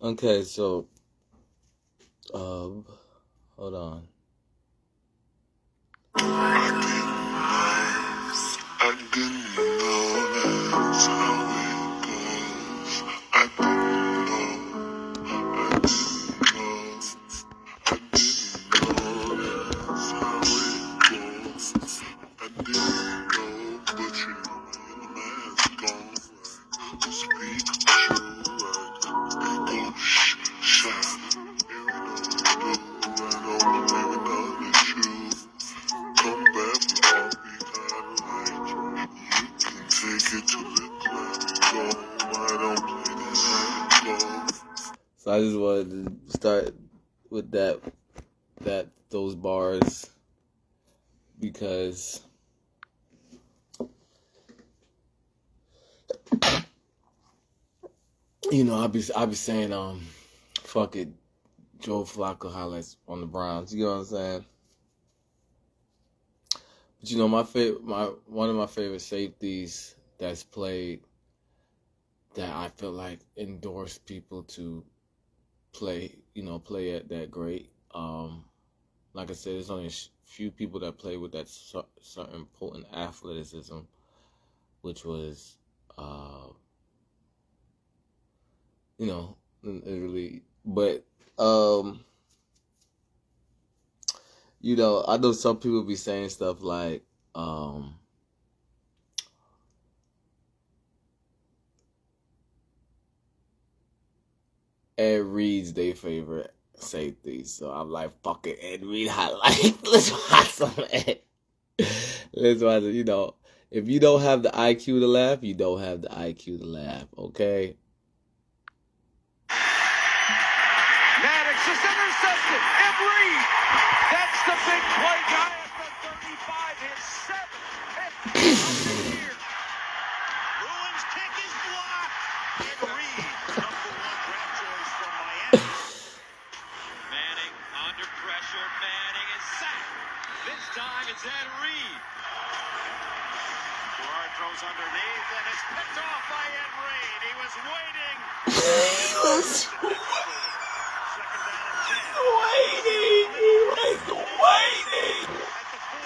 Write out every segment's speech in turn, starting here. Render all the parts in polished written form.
Okay, so, hold on. I didn't know that's how it goes. I didn't know. I didn't know that's how it goes. I didn't know, but you know the man's gone. Speak true, like go shine. Here we know I don't believe another shoe. Come back for all we got like you can take it to the club and go home. I don't play that night. So I just wanted to start with those bars because I be saying fuck it, Joe Flacco highlights on the Browns. You know what I'm saying? But one of my favorite safeties that's played that I feel like endorsed people to play at that great. Like I said, there's only a few people that play with that certain potent athleticism, which was, really. But, I know some people be saying stuff like, Ed Reed's their favorite safety. So I'm like, fuck it, Ed Reed highlight. Let's watch some Ed. Let's watch it. If you don't have the IQ to laugh, you don't have the IQ to laugh, okay? Maddox is intercepted. Ed Reed. That's the big play guy at the 35. His 7th pick of the year. Bruins kick is blocked. Ed Reed, number 1 draft choice from Miami. Manning under pressure. Manning is sacked. This time it's Ed Reed. Gerard throws underneath, and it's picked off by Ed Reed. He was waiting. Waiting. He was waiting. At the 4,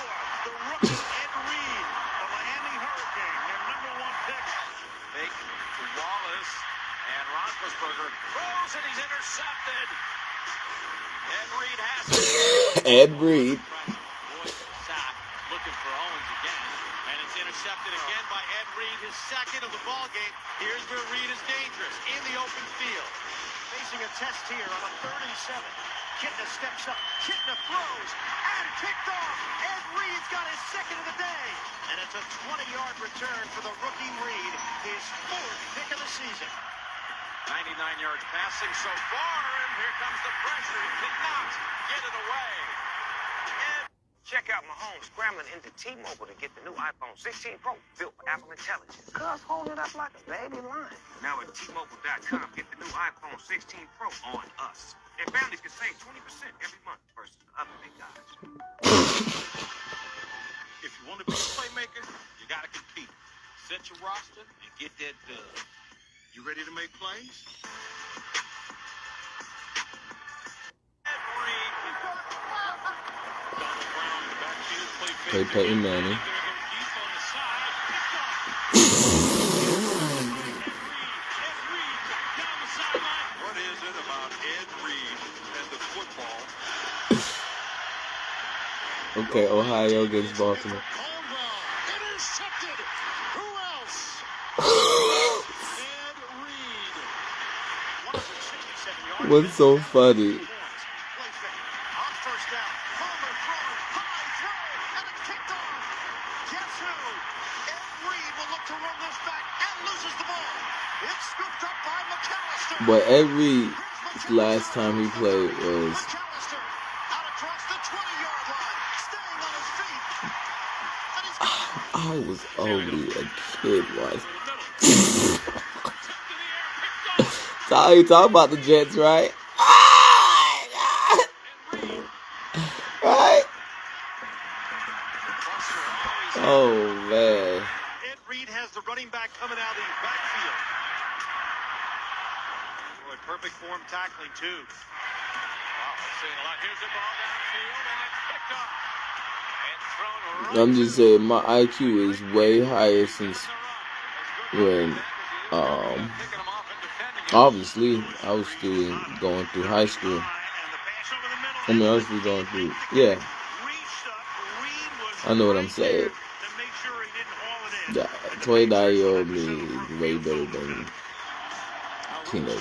the rookie Ed Reed, the Miami Hurricane, their number 1 pick. Fake to Wallace, and Roethlisberger throws, and he's intercepted. Ed Reed has it. Ed Reed. Sack, looking for Owens again, and it's intercepted again by Ed Reed, his 2nd of the ball game. Here's where Reed is dangerous, in the open field. Facing a test here on a 3rd and 7. Kitna steps up, Kitna throws, and picked off. Ed Reed's got his 2nd of the day. And it's a 20-yard return for the rookie Reed, his 4th pick of the season. 99 yards passing so far, and here comes the pressure. He cannot get it away. Check out Mahomes scrambling into T-Mobile to get the new iPhone 16 Pro built for Apple Intelligence. Cuz holding it up like a baby lion. Now at T-Mobile.com, get the new iPhone 16 Pro on us. And families can save 20% every month versus the other big guys. If you want to be a playmaker, you got to compete. Set your roster and get that dub. You ready to make plays? Play Peyton Manning. What is it about Ed Reed and the football? Okay, Ohio against Baltimore. Intercepted. Who else? Ed Reed. What's so funny? But Ed Reed, last time he played was I was only a kid once. So how you talk about the Jets, right? Right? Oh man. Ed Reed has the running back coming out of the backfield. perfect form tackling, too. Wow, that's saying a lot. Here's the ball downfield, and it's picked up. And thrown right I'm just saying my IQ is way higher since when, obviously I was still going through high school. I mean, I was still going through, yeah. I know what I'm saying. Yeah, 29-year-old me is way better than teenage me.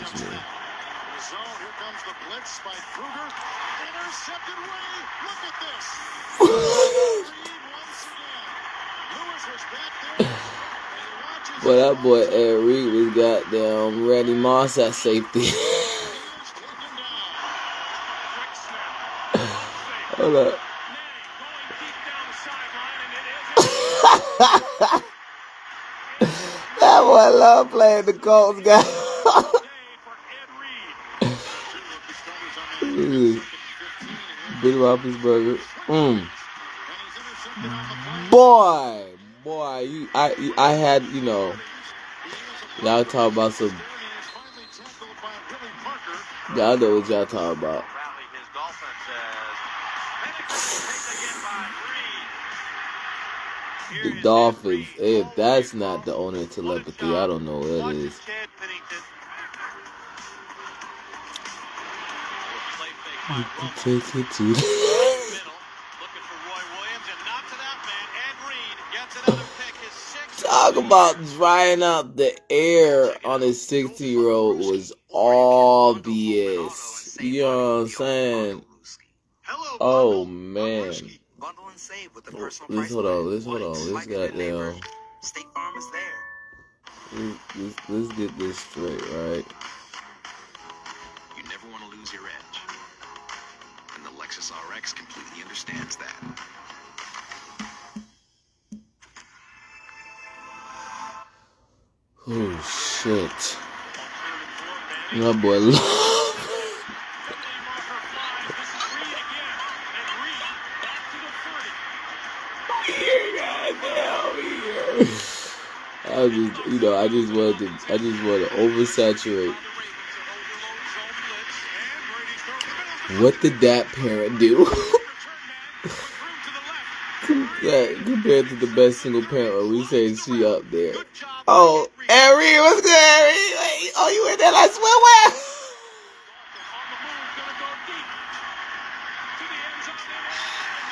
Here comes the blitz by Kruger. Intercepted way. Look at this. Once again. Lewis was back there. But that boy Ed Reed was goddamn Randy Moss at safety. Hold up. That boy love playing the Colts guy. Big Roethlisberger. Boy, I had, you know, y'all talk about some. Y'all know what y'all talk about. The Dolphins. If that's not the owner of telepathy, I don't know what it is. Take it to the talk about drying out the air on a 60-year-old was obvious. You know what I'm saying? Oh man. Let's hold on. Let's goddamn. Let's get this straight, right? You never want to lose your edge. And the Lexus RX completely understands that. Oh shit. My boy I just wanted to oversaturate. What did that parent do? Compared to the best single parent, where we say she up there. Oh, Harry, what's good, Harry? Wait, oh, you in there like swimwear?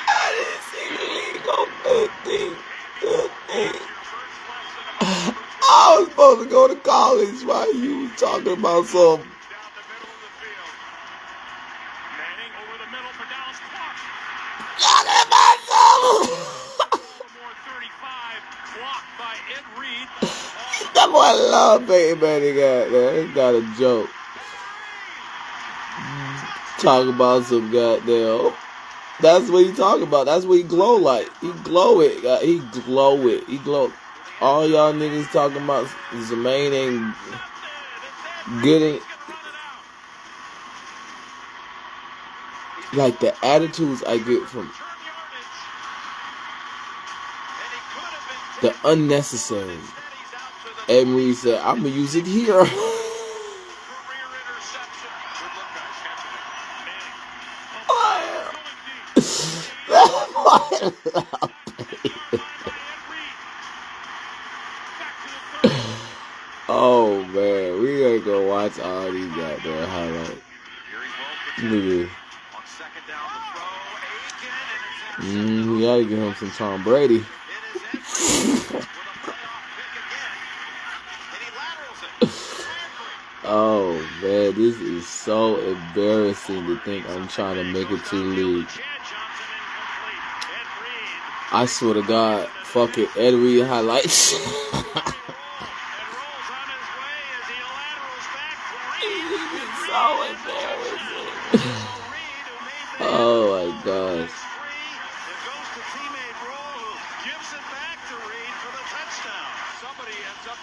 I didn't see the league on good thing. I was supposed to go to college while you talking about some. Talking about some. That boy love Peyton Manning, goddamn. It's not a joke. Talk about some goddamn. That's what he talking about. That's what he glow like. He glow it. He glow it. He glow. All y'all niggas talking about Zemaine ain't getting. Like the attitudes I get from the unnecessary. Emery said, I'm gonna use it here. Oh man, we gotta go watch all these goddamn highlights. Nigga. We gotta get him some Tom Brady. Oh man, this is so embarrassing to think I'm trying to make it to the league. I swear to God, fuck it, Ed Reed highlights. So embarrassing. Oh my gosh.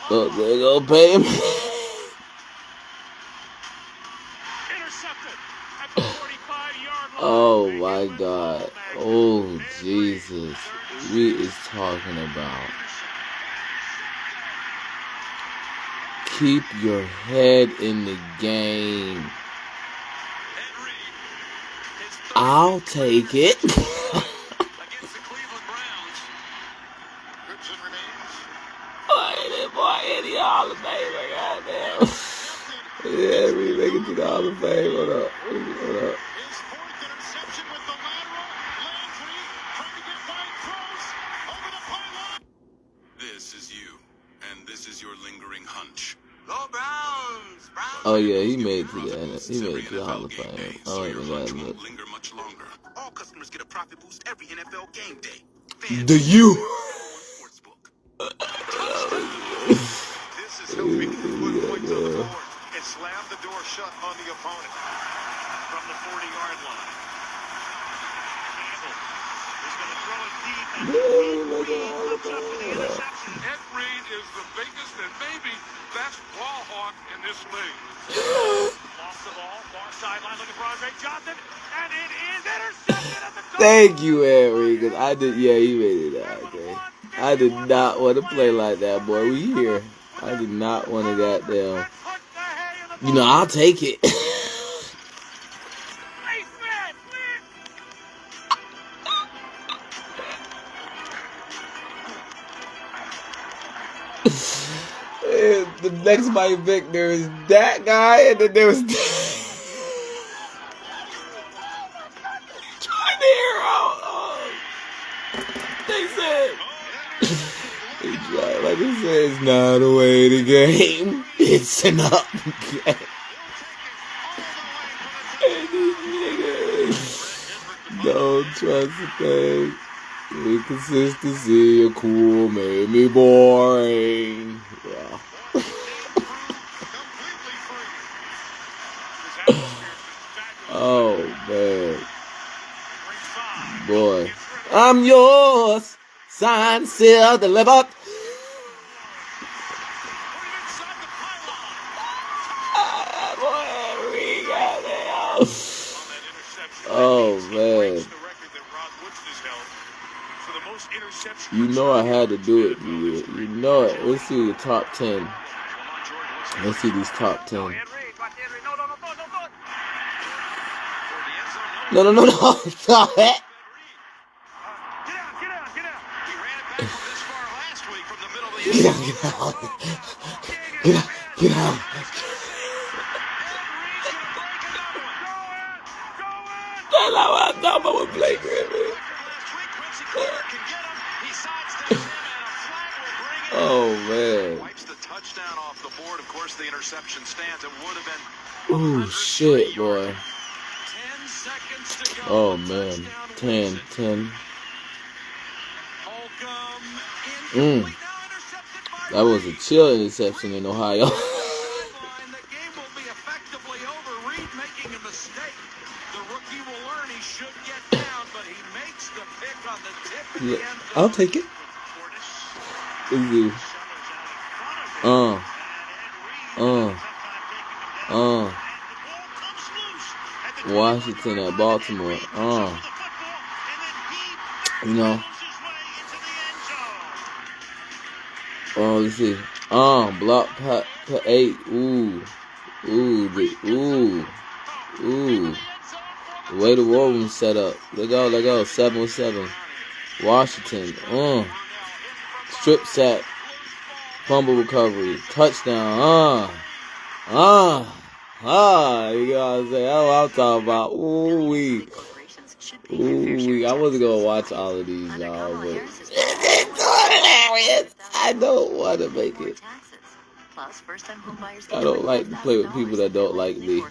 Oh, they gonna pay him. Oh my God. Oh Jesus. Reed is talking about Keep your head in the game. I'll take it. Against the Cleveland Browns. Gibson remains. Boy, Eddie Hall of Famer, goddamn. Yeah, we make it to the Hall of Fame. What up? His fourth interception with the lateral. Landry trying to get wide throws over the pylon. This is you, and this is your lingering hunch. Go Browns! Browns! Oh yeah, he made it to the Hall of Fame. I don't even hunch got won't it. linger much longer. All customers get a profit boost every NFL game day. Do you? Sportsbook. This is helping put points on the board and slam the door shut on the opponent. From the 40-yard line. Campbell is going to throw it deep, and Reed comes up with the interception. Ed Reed is the biggest and maybe best ball hawk in this league. Lost the ball, far sideline looking for Andre Johnson, and it is intercepted at the goal. Thank you, Henry, because I did. Yeah, he made it out. Okay. I did not want to play like that, boy. We here. I did not want to goddamn. You know, I'll take it. And the next Mike Vick, there is that guy, and then there was trying to hear out. They said, like they said, it's not a way to game. It's an up game. And these niggas don't trust a thing. Inconsistency, a cool made me boring. Yeah. Oh man, boy, I'm yours. Signed, sealed, delivered. Oh man. You know I had to do it, dude. You know it. Let's see the top 10. Let's see these top 10. No. Stop it. Get out. Get out. That's not what I thought about with Blake Griffin. Oh man. Wipes the touchdown off the board. Of course, the interception stands. It would have been. Ooh, shit, boy. 10 seconds to go. Oh man. 10. That was a chill interception in Ohio. The game will be effectively over. Reed making a mistake. The rookie will learn he should get down, but he makes the pick on the tip at the end. I'll take it. Easy. Washington at Baltimore. You know. Oh, let's see. Block pat 8. Ooh. The way the war room set up. Let go. 7-7. Washington. Strip sack. Fumble recovery. Touchdown. You know what I'm saying? That's what I'm talking about. Ooh-wee. I wasn't going to watch all of these, y'all, but it's hilarious. I don't want to make it. I don't like to play with people that don't like me. I was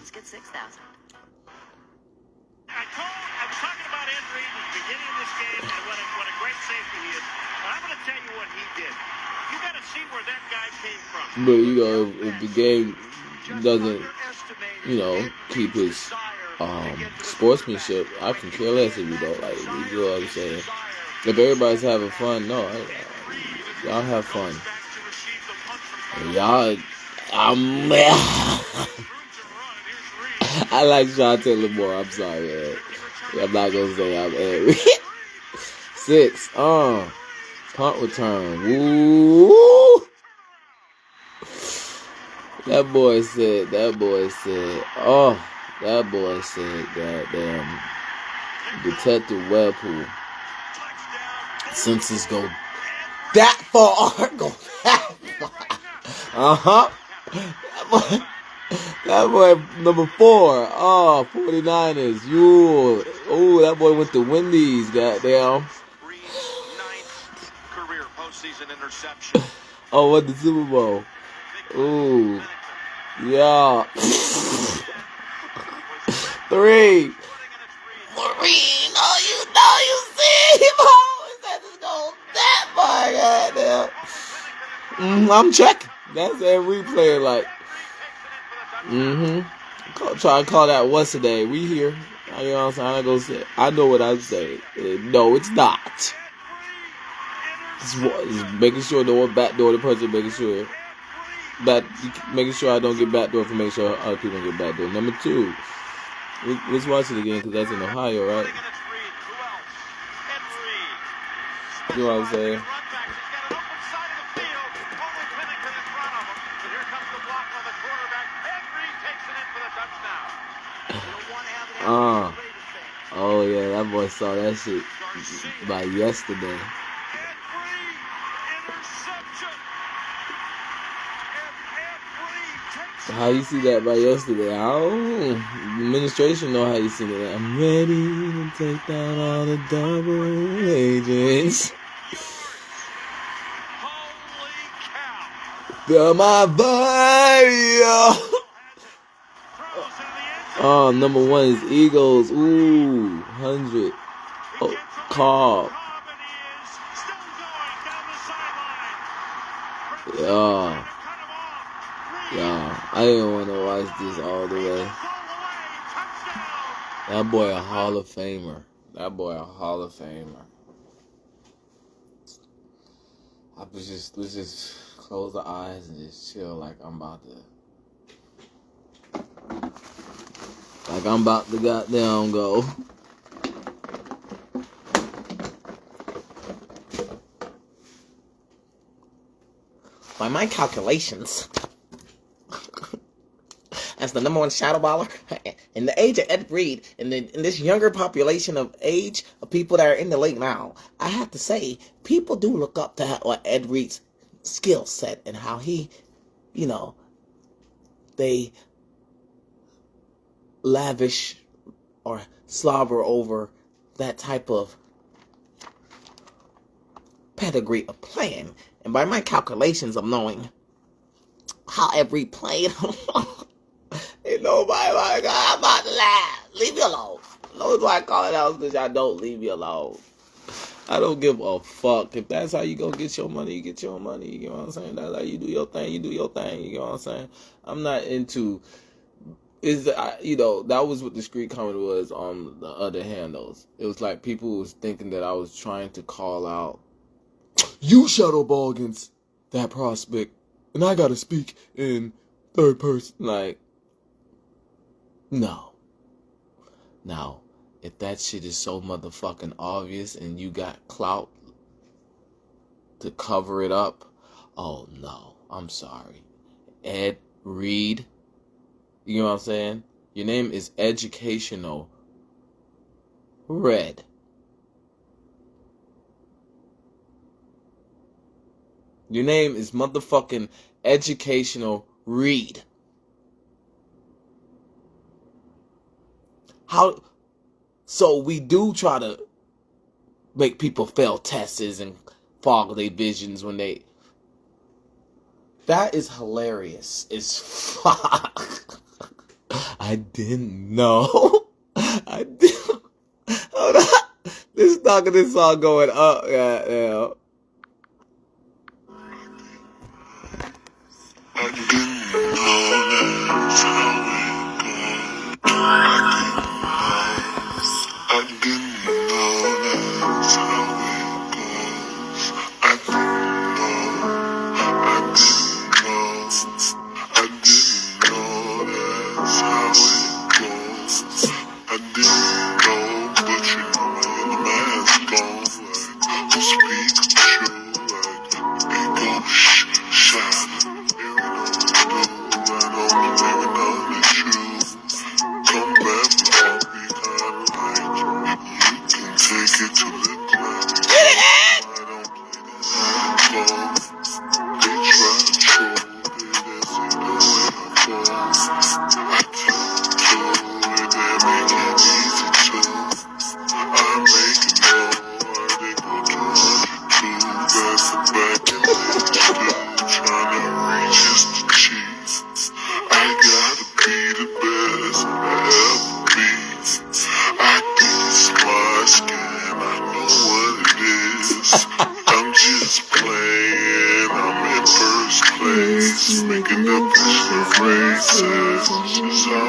talking about Ed Reed at the beginning of this game and what a great safety he is. But I'm going to tell you what he did. You got to see where that guy came from. But, you know, if the game doesn't, you know, keep his sportsmanship, I can care less if you don't like me. You know what I'm saying? If everybody's having fun, no, y'all have fun. And y'all, I like Sean Taylor more. I'm sorry, man. I'm not gonna say I'm angry. 6. Punt return. Woo! That boy said, oh, that boy said, goddamn, Detective Webpoolz. Senses go that far, go that far. Uh-huh. That boy, number 4. Oh, 49ers. You. Oh, that boy went to Wendy's, goddamn. Career postseason interception. Oh, what the Super Bowl? Ooh. Yeah. 3. Maureen, oh, you know you see him. Always had to go that far, goddamn. I'm checking. That's that replay, like. Try to call that what's today. We here. You know what I'm saying? I go say. I know what I'm saying. No, it's not. Just making sure no one backdoor the person. Making sure I don't get backdoor for making sure other people don't get backdoor. Number 2. Let's watch it again because that's in Ohio, right? You know what I'm saying? Oh yeah, that boy saw that shit by yesterday. How you see that by yesterday? I don't know. The administration know how you see that. I'm ready to take down all the double agents. Feel my body. Oh, number 1 is Eagles. Ooh, 100. Oh, Cobb. Yeah. I didn't want to watch this all the way. That boy a Hall of Famer. Let's just close the eyes and just chill like I'm about to goddamn go. By my calculations, as the number 1 shadow baller in the age of Ed Reed, in this younger population of age of people that are in the league now, I have to say, people do look up to Ed Reed's skill set and how he, they lavish or slobber over that type of pedigree of playing. And by my calculations of knowing how Ed Reed played, ain't nobody like, I'm about to laugh. Leave me alone. No, why I call it out because y'all don't leave me alone. I don't give a fuck. If that's how you go get your money, you get your money. You know what I'm saying? That's how you do your thing. You do your thing. You know what I'm saying? I'm not into... that was what the street comment was on the other handles. It was like people was thinking that I was trying to call out, you shadow ball against that prospect, and I gotta speak in third person. Like, no. Now, if that shit is so motherfucking obvious and you got clout to cover it up, oh no, I'm sorry. Ed Reed, you know what I'm saying? Your name is Educational Red. Your name is motherfucking Educational Reed. So we do try to make people fail tests and fog their visions when they... That is hilarious as fuck. I didn't know. I didn't... Hold on. This talk of this song going up. Yeah. I didn't know that's how it goes. I didn't know that's how it goes. I didn't know that's how it goes. I didn't know, but you know the mask on, like, who speaks true, like, it goes shine. You know what to do,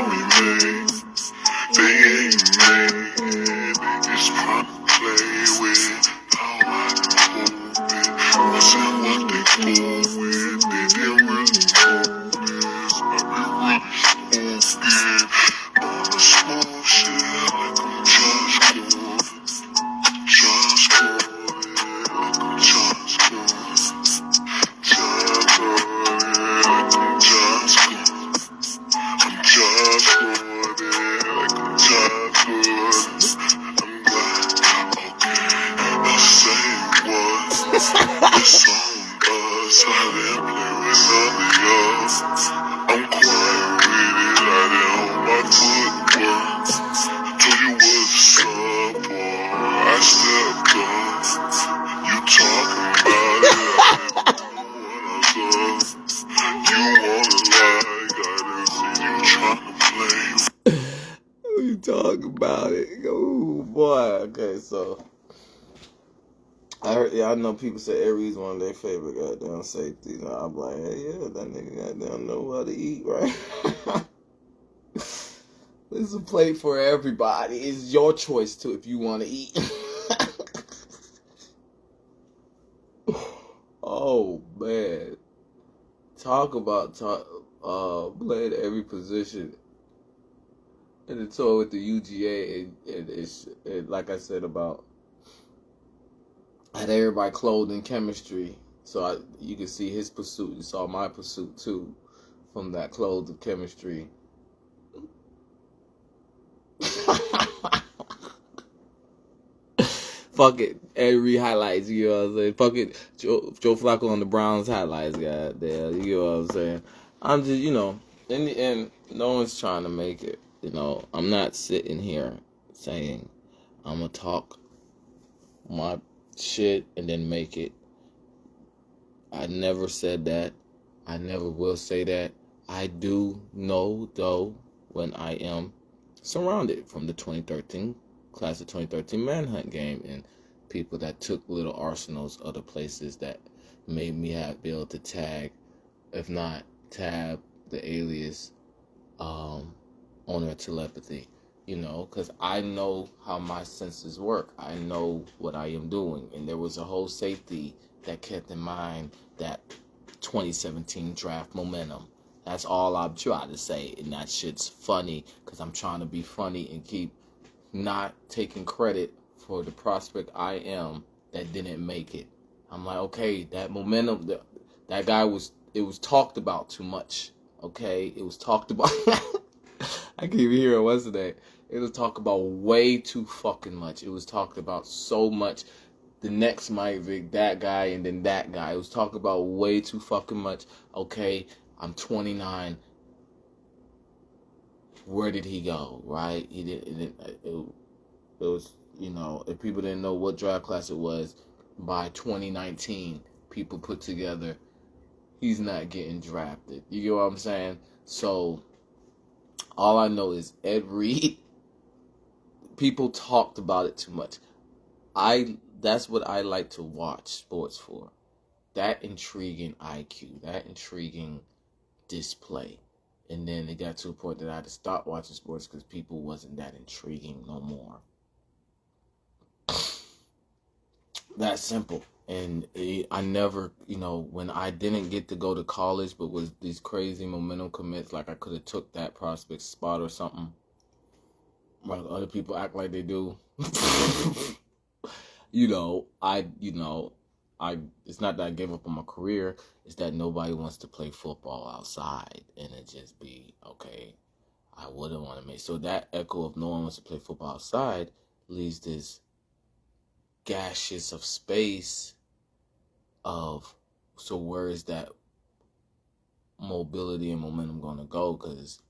remain. They ain't made. They just trying to play with how I done hold it. Wasn't what they go with. They didn't really notice. I be really smoking on the small shit like I'm Josh Gordon. Josh Gordon, like I'm Josh Gordon. Josh Gordon, like I'm Josh Gordon. I'm Josh Gordon, like I'm Josh Gordon. I'm glad, okay, I'll say what. It's on us, I didn't play with none of y'all. I'm quiet with it, I didn't hold my footwork. Told you was a sub, boy, I stepped up. You talking about it, I didn't know what I love. You wanna lie, I didn't see you trying to play. We talk about it. Oh boy. Okay, so I know people say Aries one of their favorite goddamn safeties. And I'm like, hey, yeah, that nigga goddamn know how to eat, right? This is a plate for everybody. It's your choice too if you want to eat. Oh man, talk about playing every position. And the tour with the UGA, and like I said about, I had everybody clothed in chemistry, so you can see his pursuit. You saw my pursuit too, from that clothed of chemistry. Fuck it, every highlights, you know what I'm saying? Fuck it, Joe Flacco on the Browns highlights, goddamn, you know what I'm saying? I'm just, in the end, no one's trying to make it. I'm not sitting here saying I'm gonna talk my shit and then make it. I never said that. I never will say that. I do know, though, when I am surrounded from the 2013 class of 2013 Manhunt game and people that took little arsenals other places that made me be able to tag, if not tab, the alias owner of telepathy. Because I know how my senses work. I know what I am doing. And there was a whole safety that kept in mind that 2017 draft momentum. That's all I'm trying to say. And that shit's funny because I'm trying to be funny and keep not taking credit for the prospect I am that didn't make it. I'm like, okay, that momentum, that guy it was talked about too much. Okay? It was talked about. I can't even hear it yesterday. It was talked about way too fucking much. It was talked about so much. The next Mike Vick, that guy, and then that guy. It was talked about way too fucking much. Okay, I'm 29. Where did he go? Right? It was, if people didn't know what draft class it was, by 2019, people put together, he's not getting drafted. You get what I'm saying? So, all I know is Ed Reed, people talked about it too much. That's what I like to watch sports for. That intriguing IQ, that intriguing display. And then it got to a point that I had to stop watching sports because people wasn't that intriguing no more. That simple. And I never, when I didn't get to go to college, but was these crazy momentum commits, like I could have took that prospect spot or something. Like other people act like they do. It's not that I gave up on my career. It's that nobody wants to play football outside. And it just be, okay, I wouldn't want to make. So that echo of no one wants to play football outside leaves this gaseous of space of, so where is that mobility and momentum going to go? Because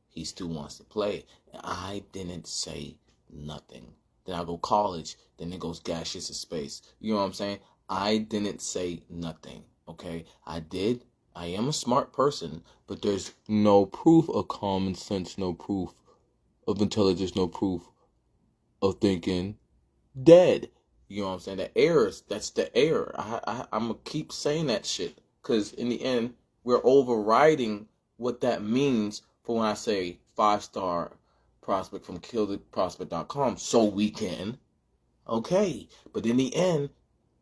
he still wants to play. And I didn't say nothing. Then I go college, then it goes gaseous of space. You know what I'm saying? I didn't say nothing, okay? I am a smart person, but there's no proof of common sense, no proof of intelligence, no proof of thinking. Dead. You know what I'm saying? The errors, that's the error. I'm going to keep saying that shit. Because in the end, we're overriding what that means for when I say 5-star prospect from killtheprospect.com so we can. Okay. But in the end,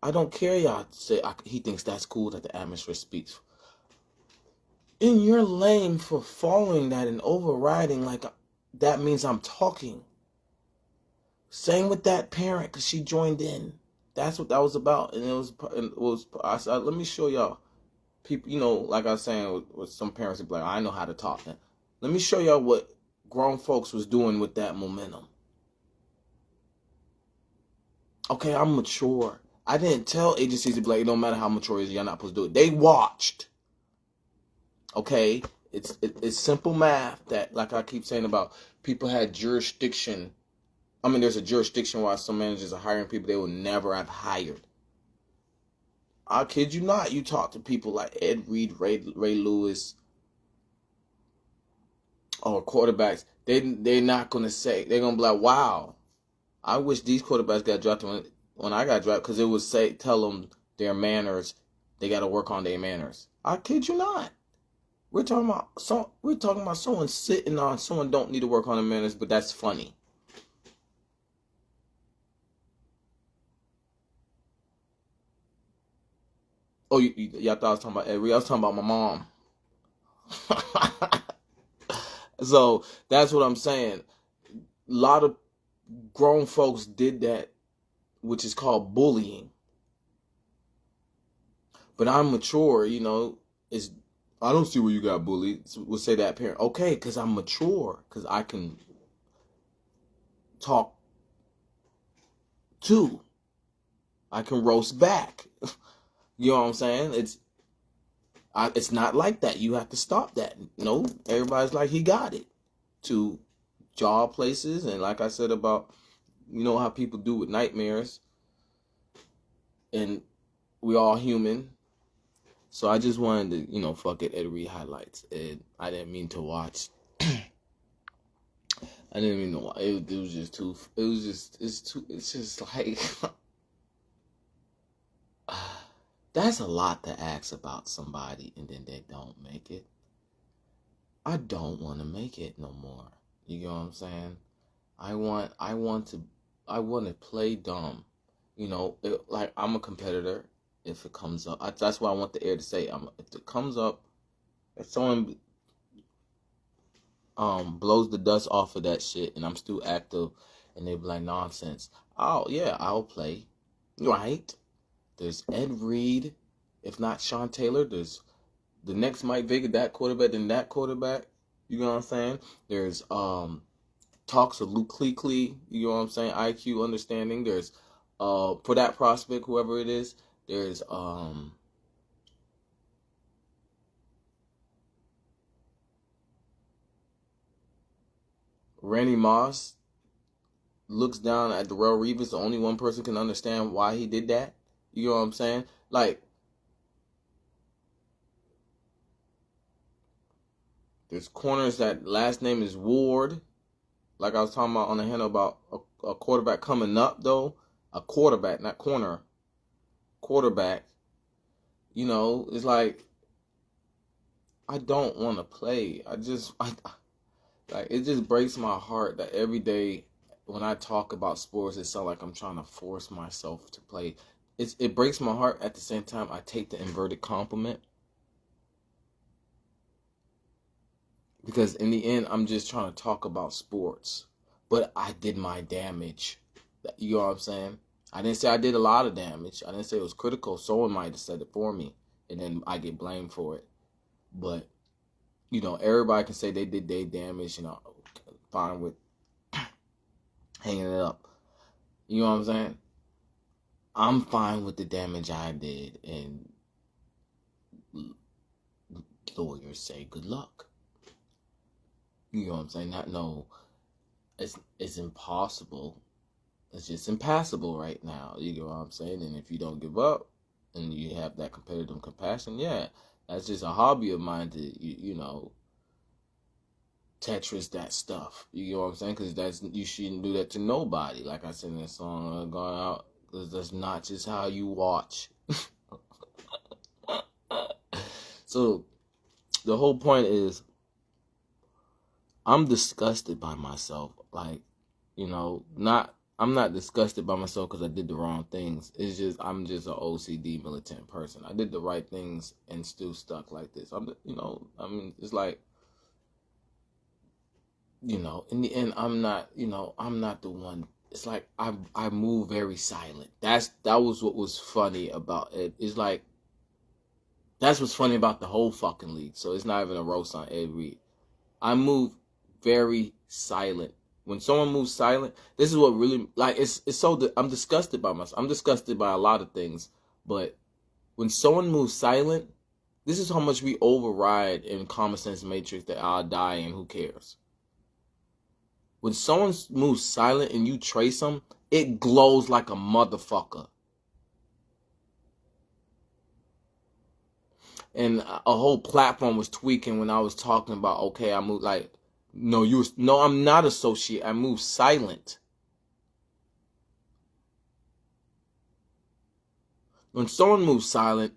I don't care y'all say he thinks that's cool that the atmosphere speaks. And you're lame for following that and overriding like that means I'm talking. Same with that parent because she joined in. That's what that was about. And it was I said, let me show y'all. People, you know, like I was saying with some parents, be like, I know how to talk. Let me show y'all what grown folks was doing with that momentum. Okay, I'm mature. I didn't tell agencies to be like, it don't matter how mature it is, you're not supposed to do it. They watched. Okay, it's simple math that, like I keep saying about people had jurisdiction. I mean, there's a jurisdiction why some managers are hiring people they would never have hired. I kid you not. You talk to people like Ed Reed, Ray Lewis, or quarterbacks. They're not gonna say, they're gonna be like, wow, I wish these quarterbacks got drafted when I got drafted, because it would tell them their manners. They got to work on their manners. I kid you not. We're talking about someone sitting on someone don't need to work on their manners, but that's funny. Oh, y'all thought I was talking about Ed Reed. I was talking about my mom. So that's what I'm saying. A lot of grown folks did that, which is called bullying. But I'm mature, you know. I don't see where you got bullied. We'll say that parent. Okay, because I'm mature. Because I can talk too. I can roast back. You know what I'm saying? It's not like that. You have to stop that. No, everybody's like, he got it. To job places, and like I said about, you know how people do with nightmares. And we all human. So I just wanted to, you know, fuck it, Ed Reed highlights. And I didn't mean to watch. I didn't mean to watch. It was just too. It's just like. That's a lot to ask about somebody and then they don't make it. I don't want to make it no more. You know what I'm saying? I want to play dumb. You know, like I'm a competitor. If it comes up, that's why I want the air to say. If it comes up, if someone blows the dust off of that shit and I'm still active, and they be like nonsense. Oh yeah, I'll play. Right? There's Ed Reed, if not Sean Taylor. There's the next Mike Vick, that quarterback, then that quarterback. You know what I'm saying? There's talks of Luke Kuechly. You know what I'm saying? IQ, understanding. There's for that prospect, whoever it is. There's Randy Moss looks down at Darrelle Revis. The only one person can understand why he did that. You know what I'm saying? Like, there's corners that last name is Ward. Like I was talking about on the handle about a quarterback coming up, though. A quarterback, not corner. Quarterback. You know, it's like, I don't want to play. Like, it just breaks my heart that every day when I talk about sports, it sounds like I'm trying to force myself to play. It breaks my heart. At the same time, I take the inverted compliment. Because in the end, I'm just trying to talk about sports. But I did my damage. You know what I'm saying? I didn't say I did a lot of damage. I didn't say it was critical. Someone might have said it for me. And then I get blamed for it. But, you know, everybody can say they did their damage. You know, fine with hanging it up. You know what I'm saying? I'm fine with the damage I did. And lawyers say good luck. You know what I'm saying? It's impossible. It's just impassable right now. You know what I'm saying? And if you don't give up and you have that competitive compassion, yeah, that's just a hobby of mine to, you know, Tetris that stuff. You know what I'm saying? Because you shouldn't do that to nobody. Like I said in that song, going out, because that's not just how you watch. So the whole point is, I'm disgusted by myself. Like, you know, I'm not disgusted by myself because I did the wrong things. It's just I'm just an OCD militant person. I did the right things and still stuck like this. It's like, you know, in the end, I'm not the one. It's like I move very silent. That was what was funny about it. It's like that's what's funny about the whole fucking league. So it's not even a roast on Ed Reed. I move very silent. When someone moves silent, this is what really, like, it's so, I'm disgusted by myself. I'm disgusted by a lot of things, but when someone moves silent, this is how much we override in common sense matrix that I'll die and who cares. When someone moves silent and you trace them, it glows like a motherfucker. And a whole platform was tweaking when I was talking about, okay, I moved like, no, I'm not associate. I move silent. When someone moves silent,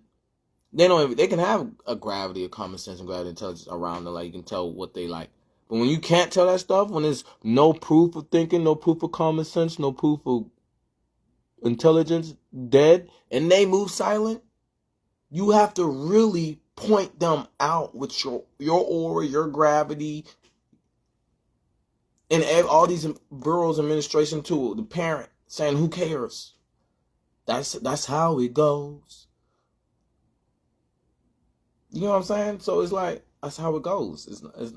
they can have a gravity, a common sense, and gravity intelligence around them. Like, you can tell what they like. But when you can't tell that stuff, when there's no proof of thinking, no proof of common sense, no proof of intelligence, dead, and they move silent, you have to really point them out with your aura, your gravity, and all these boroughs administration too. The parent saying, "Who cares?" That's how it goes. You know what I'm saying? So it's like that's how it goes. It's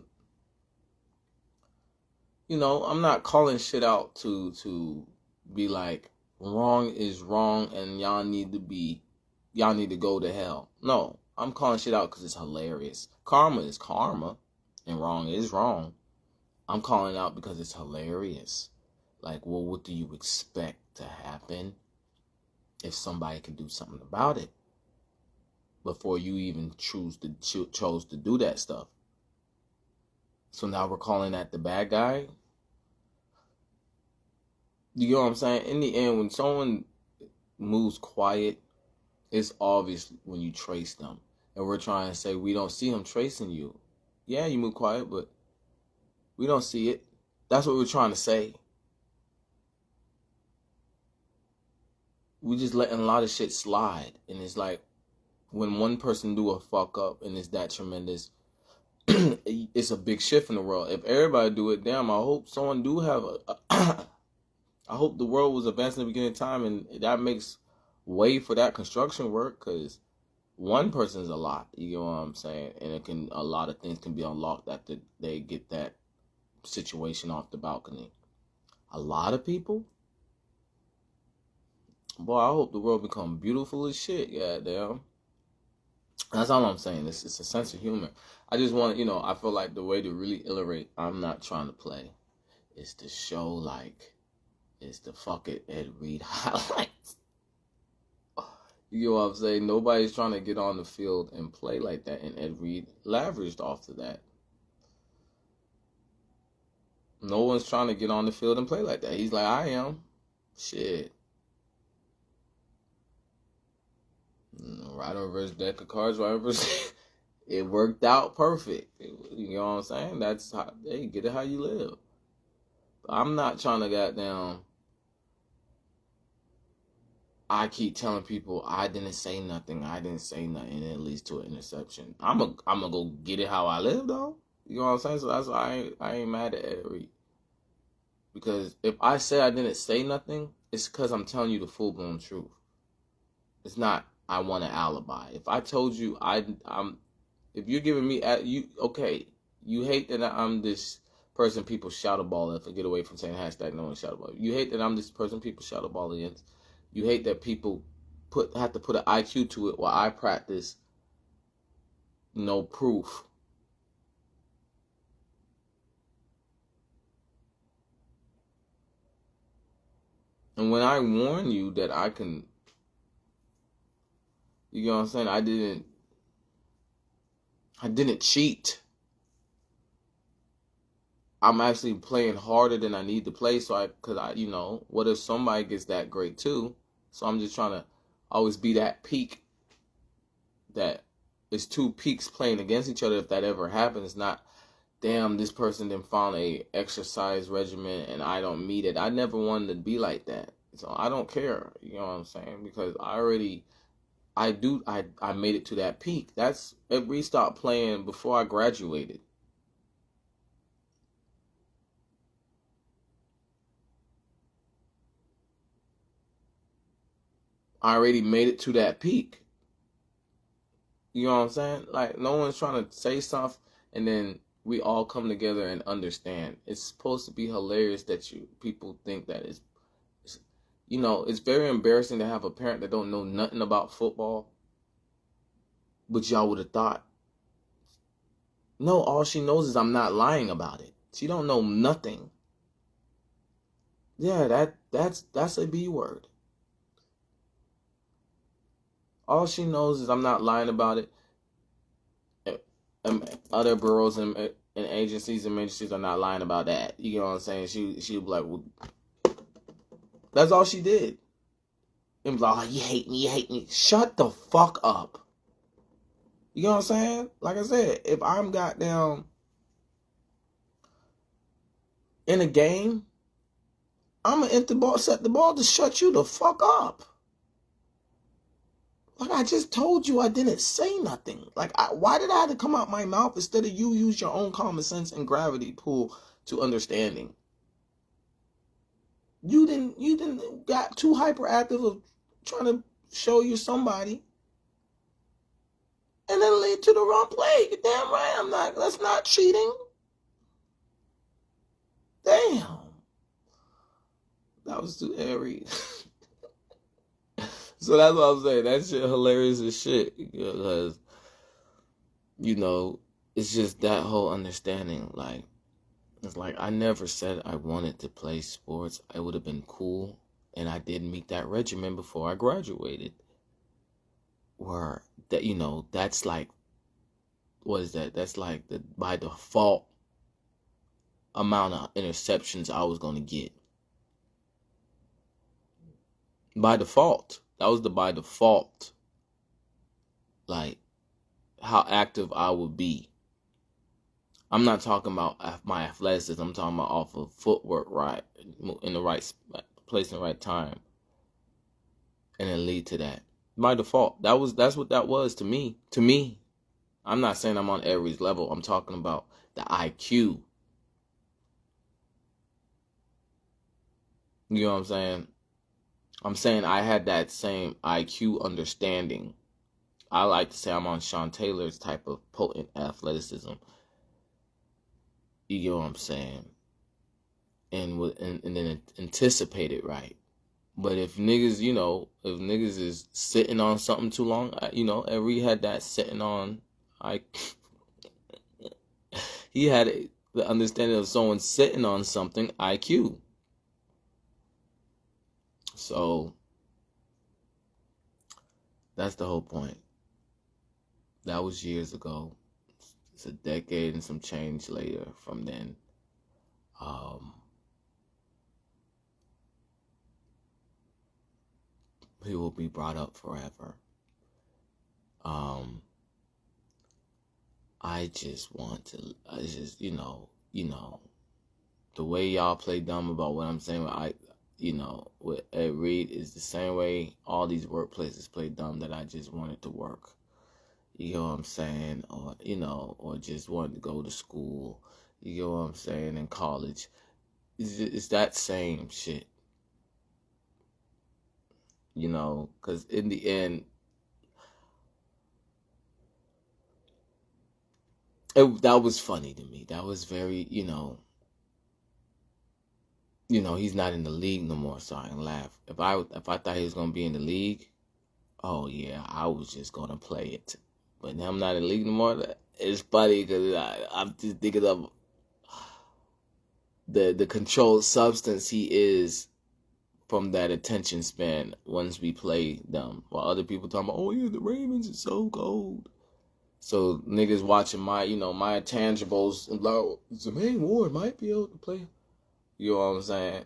you know, I'm not calling shit out to be like wrong is wrong and y'all need to go to hell. No, I'm calling shit out because it's hilarious. Karma is karma, and wrong is wrong. I'm calling it out because it's hilarious. Like, well, what do you expect to happen if somebody can do something about it before you even chose to do that stuff? So now we're calling that the bad guy. You know what I'm saying? In the end, when someone moves quiet, it's obvious when you trace them. And we're trying to say we don't see them tracing you. Yeah, you move quiet, but we don't see it. That's what we're trying to say. We just letting a lot of shit slide. And it's like, when one person do a fuck up and it's that tremendous, it's a big shift in the world. If everybody do it, damn, I hope someone do have I hope the world was advancing in the beginning of time, and that makes way for that construction work, because one person's a lot. You know what I'm saying? And a lot of things can be unlocked after they get that situation off the balcony. A lot of people? Boy, I hope the world become beautiful as shit, goddamn. That's all I'm saying. It's a sense of humor. I just want, I feel like the way to really illustrate, I'm not trying to play, is to show, like, it's the fuck it Ed Reed highlights. You know what I'm saying? Nobody's trying to get on the field and play like that, and Ed Reed leveraged off of that. No one's trying to get on the field and play like that. He's like, I am. Shit. Right over his deck of cards, right over his... It worked out perfect. You know what I'm saying? That's how, hey, get it how you live. I'm not trying to goddamn... I keep telling people I didn't say nothing, and it leads to an interception. I'm gonna go get it how I live, though. You know what I'm saying? So that's why I ain't mad at Ed Reed. Because if I say I didn't say nothing, it's because I'm telling you the full-blown truth. It's not I want an alibi. If I told you if you're giving me you hate that I'm this person people shout a ball at. Get away from saying hashtag no one shout a ball. You hate that I'm this person people shout a ball against. You hate that people have to put an IQ to it while I practice no proof. And when I warn you that I can, you know what I'm saying? I didn't cheat. I'm actually playing harder than I need to play, what if somebody gets that great too? So I'm just trying to always be that peak. That it's two peaks playing against each other. If that ever happens, not damn, this person didn't find a exercise regimen and I don't meet it. I never wanted to be like that. So I don't care. You know what I'm saying? Because I made it to that peak. That's if we stopped playing before I graduated. I already made it to that peak. You know what I'm saying? Like, no one's trying to say stuff and then we all come together and understand. It's supposed to be hilarious that people think that it's it's very embarrassing to have a parent that don't know nothing about football. But y'all would have thought, no, all she knows is I'm not lying about it. She don't know nothing. Yeah, that's a B word. All she knows is I'm not lying about it. Other bureaus and agencies and ministries are not lying about that. You know what I'm saying? She'd be like, well, that's all she did. And be like, oh, you hate me. Shut the fuck up. You know what I'm saying? Like I said, if I'm goddamn in a game, I'm gonna set the ball to shut you the fuck up. Like I just told you, I didn't say nothing. Like, why did I have to come out my mouth instead of you use your own common sense and gravity pull to understanding? You didn't got too hyperactive of trying to show you somebody, and then lead to the wrong play. You're damn right. That's not cheating. Damn, that was too airy. So that's what I'm saying. That shit hilarious as shit. Because, it's just that whole understanding. Like, it's like I never said I wanted to play sports. It would have been cool. And I did meet that regimen before I graduated. Where, that's like, what is that? That's like the by default amount of interceptions I was going to get. By default. That was the by default. Like, how active I would be. I'm not talking about my athleticism. I'm talking about off of footwork, right, in the right place in the right time, and then lead to that. By default, that's what that was to me. To me, I'm not saying I'm on every level. I'm talking about the IQ. You know what I'm saying? I'm saying I had that same IQ understanding. I like to say I'm on Sean Taylor's type of potent athleticism. You know what I'm saying? And then anticipate it right. But if niggas, is sitting on something too long, Every had that sitting on, he had the understanding of someone sitting on something, IQ. So, that's the whole point. That was years ago. It's a decade and some change later from then. He will be brought up forever. I just the way y'all play dumb about what I'm saying, with Ed Reed is the same way all these workplaces play dumb that I just wanted to work. You know what I'm saying? Or just wanted to go to school. You know what I'm saying? In college. It's that same shit. Because in the end, that was funny to me. That was very, he's not in the league no more, so I can laugh. If I thought he was gonna be in the league, oh yeah, I was just gonna play it. But now I'm not in the league no more. It's funny because I'm just thinking of the controlled substance he is from that attention span once we play them. While other people talking about, oh yeah, the Ravens is so cold. So niggas watching my intangibles and like, Jermaine Ward might be able to play. You know what I'm saying?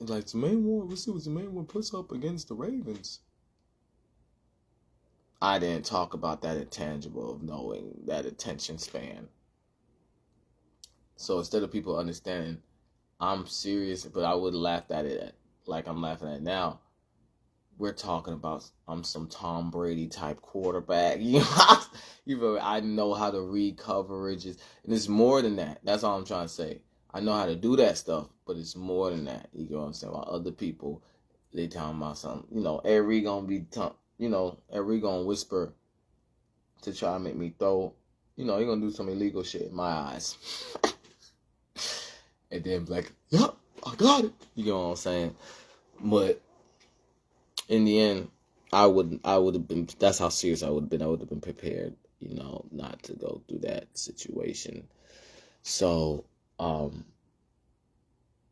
Like, Jermaine Ward, let's see what Jermaine Ward puts up against the Ravens. I didn't talk about that intangible of knowing that attention span. So instead of people understanding I'm serious, but I would laugh at it like I'm laughing at it now. We're talking about I'm some Tom Brady type quarterback. I know how to read coverages, and it's more than that. That's all I'm trying to say. I know how to do that stuff, but it's more than that. You know what I'm saying? While other people, they talking about something. Every gonna be, every gonna whisper to try to make me throw. You're gonna do some illegal shit in my eyes. And then be like, yep, I got it. You know what I'm saying? But in the end, I would have been. That's how serious I would have been. I would have been prepared, not to go through that situation. So,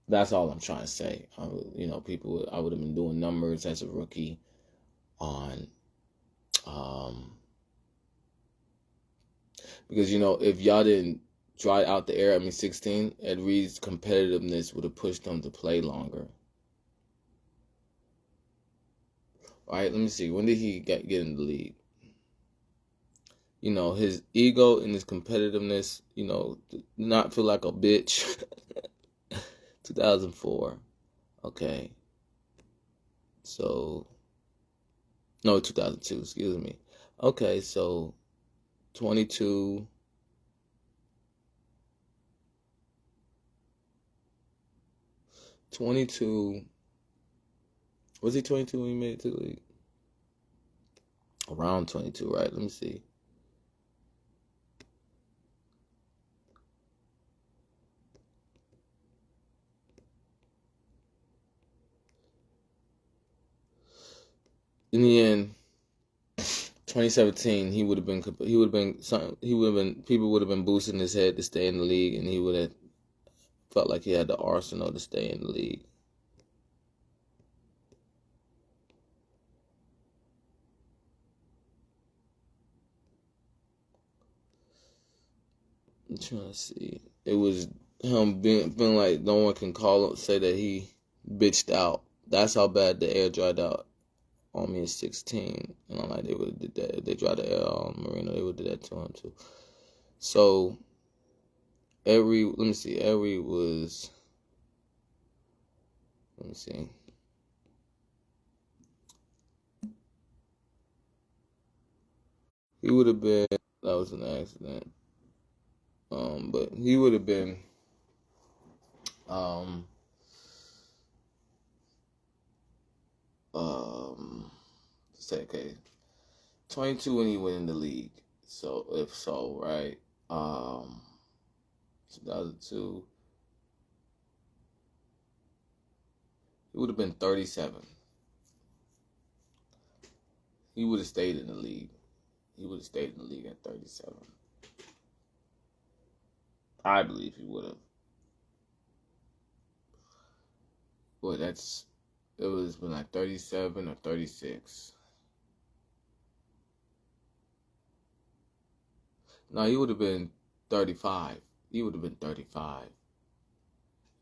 that's all I'm trying to say. I would have been doing numbers as a rookie on, because if y'all didn't dry out the air, 16, Ed Reed's competitiveness would have pushed him to play longer. All right, let me see. When did he get in the league? His ego and his competitiveness, not feel like a bitch. 2004. Okay. So, no, 2002, excuse me. Okay, so 22. Was he 22 when he made it to the league? Around 22, right? Let me see. In the end, 2017, people would have been boosting his head to stay in the league, and he would have felt like he had the arsenal to stay in the league. I'm trying to see. It was him being like no one can say that he bitched out. That's how bad the air dried out on me in 16. And I'm like, they would have did that. If they dried the air on Marino, they would have did that to him too. So let me see. Let me see. He would have been, that was an accident. But he would have been, say, okay, 22 when he went in the league. So, if so, right, 2002, he would have been 37. He would have stayed in the league. He would have stayed in the league at 37. I believe he would have. Well, it was been like 37 or 36. No, he would have been 35. He would have been 35.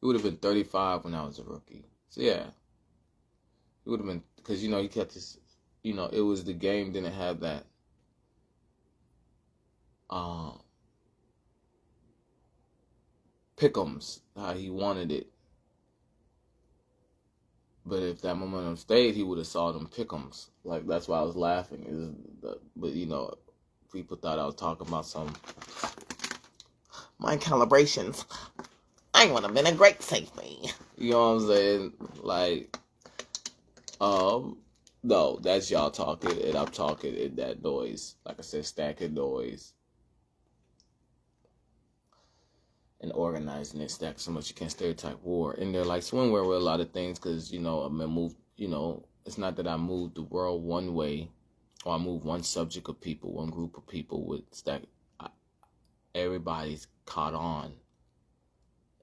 He would have been 35 when I was a rookie. So, yeah. He would have been, because, he kept his, it was the game didn't have that, pick'ems, how he wanted it. But if that momentum stayed, he would have saw them pick'ems. Like, that's why I was laughing. But, people thought I was talking about some mind calibrations. I would have been a great safety. You know what I'm saying? Like, no, that's y'all talking, and I'm talking in that noise. Like I said, stacking noise. And organizing it, stack so much you can't stereotype war. And they're like swimwear with a lot of things, because, I moved, it's not that I moved the world one way, or I moved one subject of people, one group of people with stack. Everybody's caught on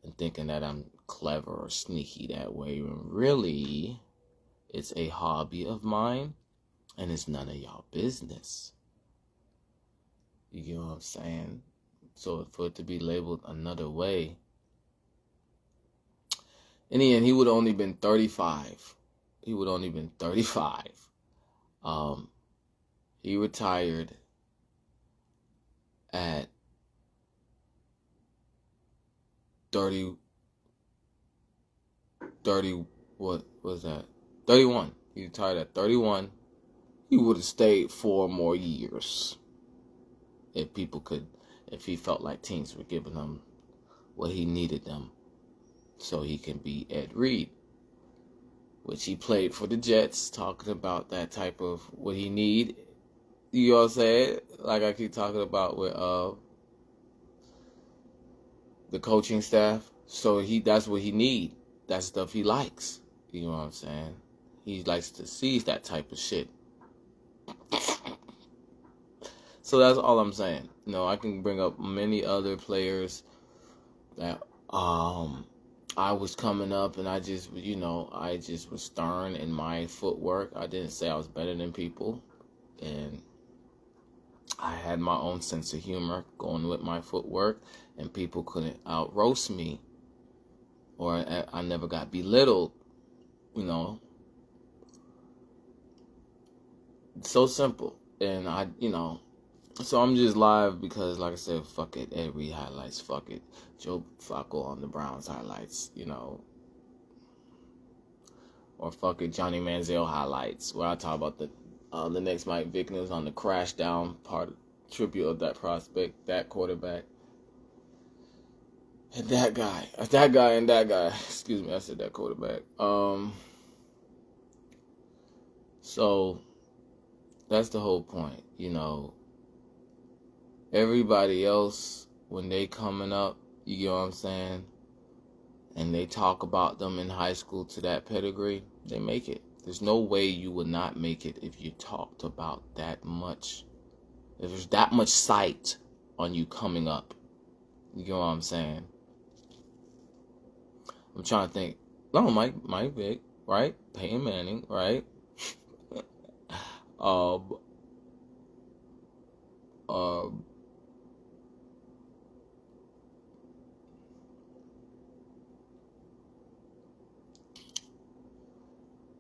and thinking that I'm clever or sneaky that way. When really, it's a hobby of mine, and it's none of y'all business. You get what I'm saying? So for it to be labeled another way, in the end, he would have only been 35. He would have only been 35. He retired at 30, what was that? 31. He retired at 31. He would have stayed 4 more years if he felt like teams were giving him what he needed them so he can be Ed Reed, which he played for the Jets, talking about that type of what he need. You know what I'm saying? Like I keep talking about with the coaching staff. So that's what he need. That stuff he likes. You know what I'm saying? He likes to see that type of shit. So that's all I'm saying. I can bring up many other players that I was coming up and I just was stern in my footwork. I didn't say I was better than people, and I had my own sense of humor going with my footwork, and people couldn't out roast me, or I never got belittled. So simple. And so I'm just live because, like I said, fuck it, Ed Reed highlights, fuck it, Joe Flacco on the Browns highlights, or fuck it, Johnny Manziel highlights, where I talk about the next Mike Vickers on the crash down part, tribute of that prospect, that quarterback, and that guy, and that guy. Excuse me, I said that quarterback. So that's the whole point, Everybody else, when they coming up, you know what I'm saying, and they talk about them in high school to that pedigree, they make it. There's no way you would not make it if you talked about that much. If there's that much sight on you coming up. You know what I'm saying? I'm trying to think. No, Mike Vick, right? Peyton Manning, right?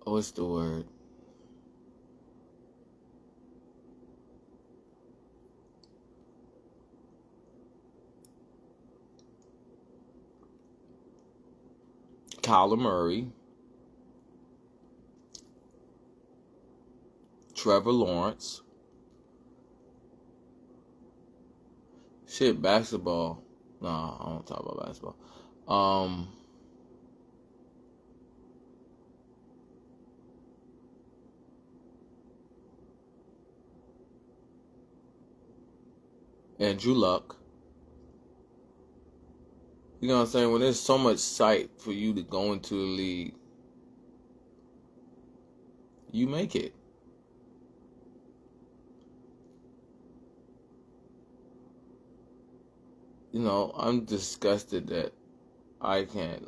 What's the word? Kyler Murray, Trevor Lawrence. Shit, basketball. Nah, I don't talk about basketball. Andrew Luck. You know what I'm saying? When there's so much sight for you to go into the league, you make it. I'm disgusted that I can't,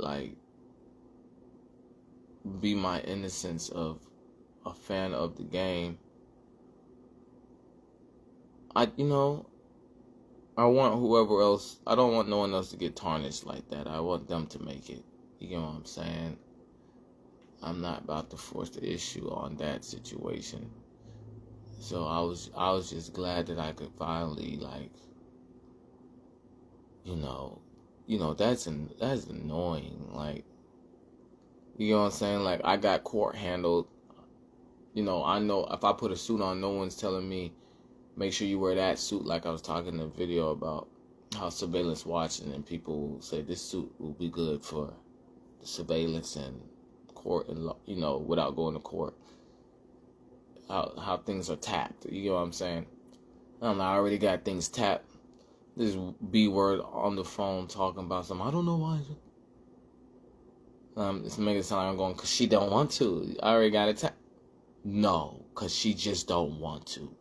be my innocence of a fan of the game. I want whoever else, I don't want no one else to get tarnished like that. I want them to make it. You know what I'm saying? I'm not about to force the issue on that situation. So I was just glad that I could finally, that's annoying. You know what I'm saying? I got court handled. I know if I put a suit on, no one's telling me, make sure you wear that suit. Like I was talking in a video about how surveillance watching, and people will say this suit will be good for the surveillance and court, and without going to court. How things are tapped. You know what I'm saying? I already got things tapped. This B word on the phone talking about something. I don't know why. It's making it sound like I'm going, because she don't want to. I already got it tapped. No, because she just don't want to.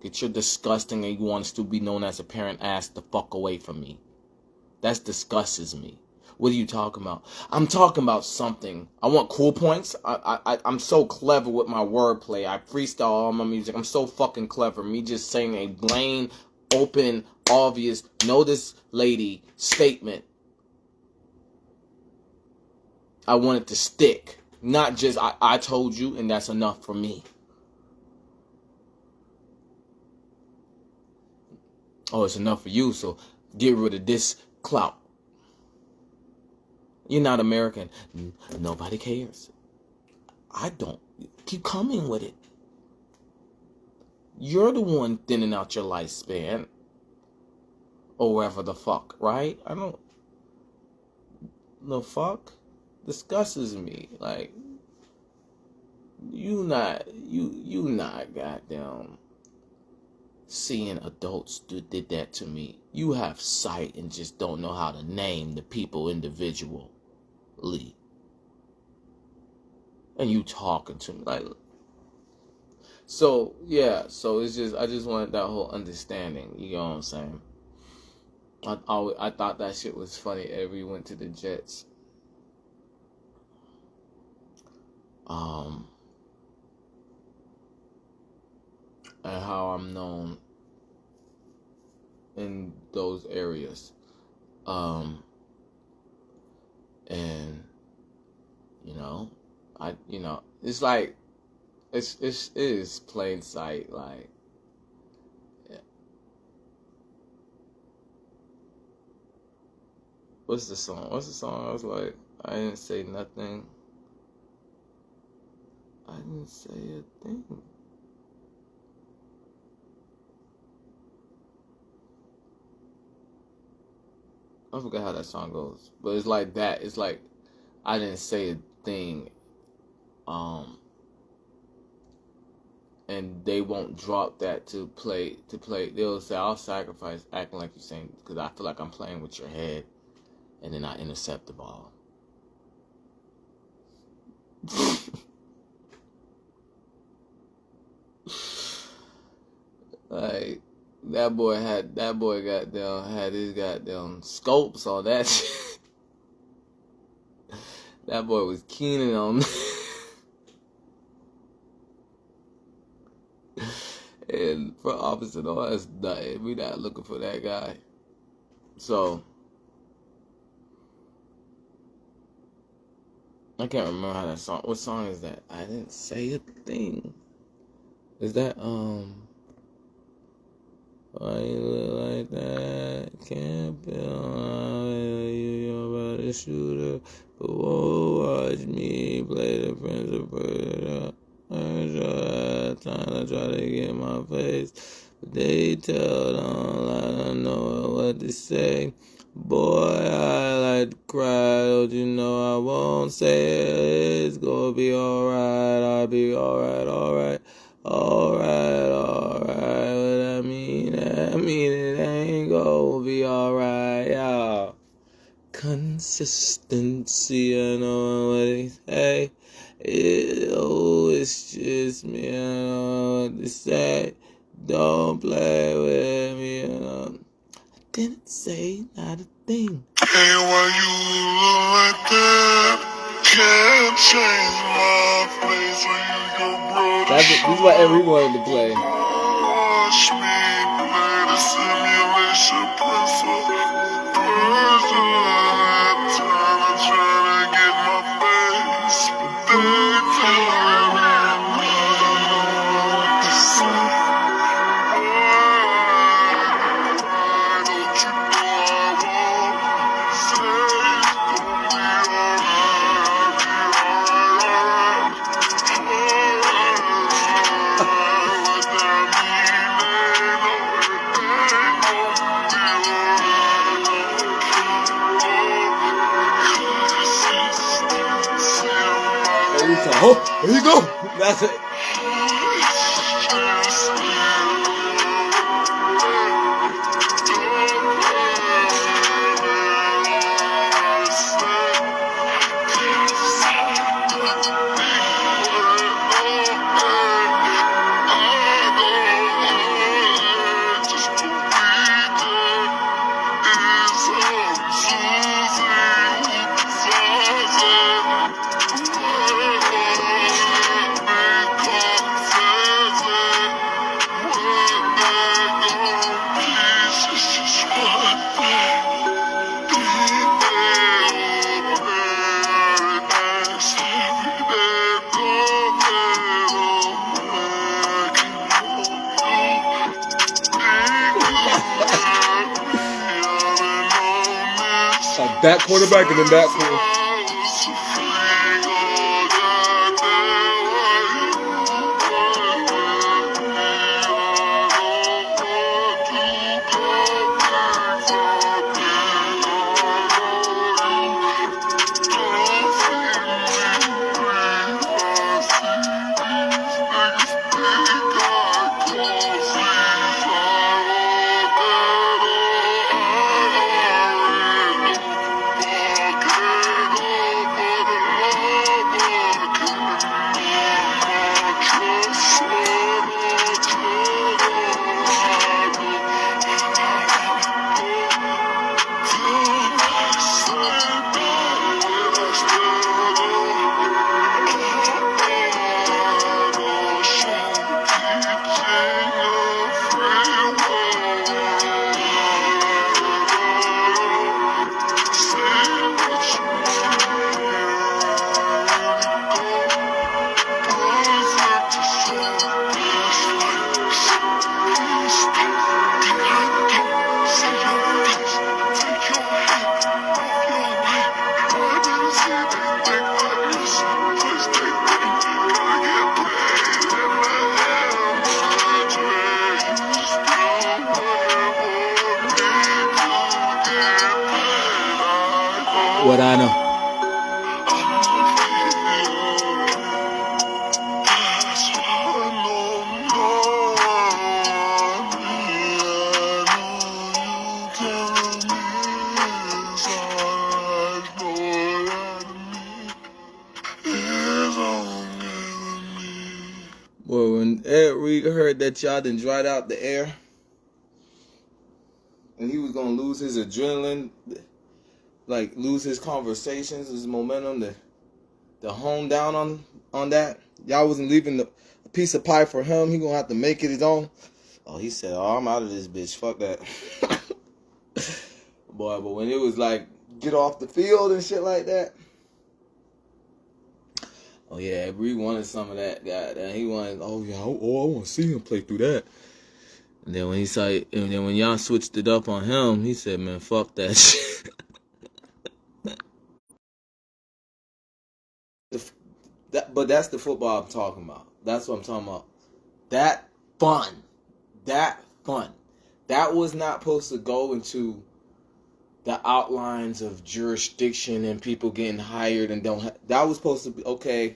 Get your disgusting and you want to still be known as a parent ass the fuck away from me. That disgusts me. What are you talking about? I'm talking about something. I want cool points. I'm so clever with my wordplay. I freestyle all my music. I'm so fucking clever. Me just saying a plain, open, obvious, know this lady statement. I want it to stick. Not just, I told you, and that's enough for me. Oh, it's enough for you, so get rid of this clout. You're not American. Nobody cares. I don't. Keep coming with it. You're the one thinning out your lifespan. Or whatever the fuck, right? I don't. The fuck disgusts me. Like, you not goddamn seeing adults did that to me. You have sight and just don't know how to name the people individually. And you talking to me like, so yeah. So it's just, I just wanted that whole understanding. You know what I'm saying? I thought that shit was funny. Every went to the Jets. And how I'm known in those areas. And it's like it is plain sight. Like, yeah. What's the song? I was like, I didn't say nothing. I didn't say a thing. I forgot how that song goes, but it's like that. It's like I didn't say a thing, and they won't drop that to play. They'll say, "I'll sacrifice acting like you're saying," because I feel like I'm playing with your head, and then I intercept the ball. Like, that boy had his goddamn scopes on that shit. That boy was keening on. And for opposite, that's nothing. We not looking for that guy. So I can't remember how that song. What song is that? I didn't say a thing. Is that Why you look like that? Can't feel you're about to shooter, but won't watch me play the Prince of Persia. I try to get my face, but they tell them I don't know what to say. Boy, I like to cry, don't you know I won't say it. It's gonna be alright, I'll be alright. What I mean it ain't gonna be alright, y'all. Consistency, I know what they say. It's just me, I know what to say. Don't play with me, I didn't say not a thing. Hey, why you look like that? Can't change my place when you go broke. This is what everyone wanted to play. Watch me play the simulation Prince of Persia. That time I try to get my face, but they tell me I don't know what to say. Don't you know I won't say it's gonna be alright. What that mean? They know it ain't gonna be alright. Oh, here you go. That's it. Back quarterback and then back quarterback. what I know. Well, when Ed Reed heard that y'all done dried out the air and he was gonna lose his adrenaline, like lose his conversations, his momentum, to hone down on that. Y'all wasn't leaving a piece of pie for him. He gonna have to make it his own. Oh, he said, "Oh, I'm out of this bitch. Fuck that." Boy, but when it was like get off the field and shit like that. Oh yeah, Reed wanted some of that guy. And he wanted, oh yeah, I want to see him play through that. And then when he saw it, and then when y'all switched it up on him, he said, "Man, fuck that shit." But that's the football I'm talking about. That's what I'm talking about. That fun. That was not supposed to go into the outlines of jurisdiction and people getting hired and that was supposed to be, okay,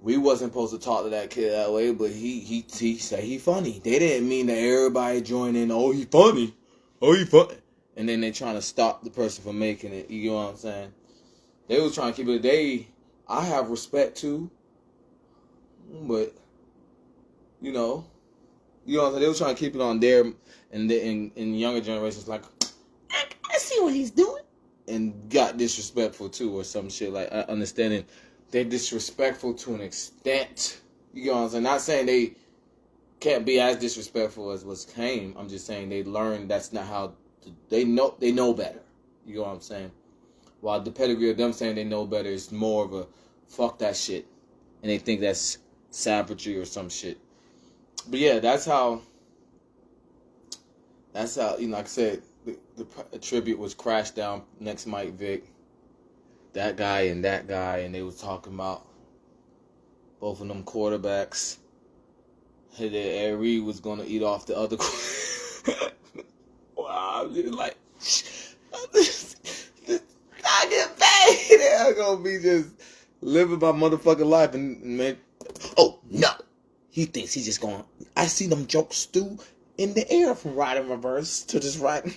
we wasn't supposed to talk to that kid that way, but he said he funny. They didn't mean that everybody join in, oh, he funny. And then they trying to stop the person from making it. You know what I'm saying? They was trying to keep it. I have respect too, but you know what I'm saying? They was trying to keep it on there, and in younger generations, like, I see what he's doing, and got disrespectful too, or some shit. Like, understanding they're disrespectful to an extent. You know what I'm saying? Not saying they can't be as disrespectful as was came. I'm just saying they learned that's not how they know better. You know what I'm saying? While the pedigree of them saying they know better is more of a fuck that shit, and they think that's savagery or some shit. But yeah, that's how you know. Like I said, the tribute was crashed down next Mike Vick. That guy, and they was talking about both of them quarterbacks. Ed Reed was gonna eat off the other. Wow, I'm just like, I get paid. They're gonna be just living my motherfucking life, and man, oh no, he thinks he's just going. I see them jokes too in the air from riding reverse to just riding.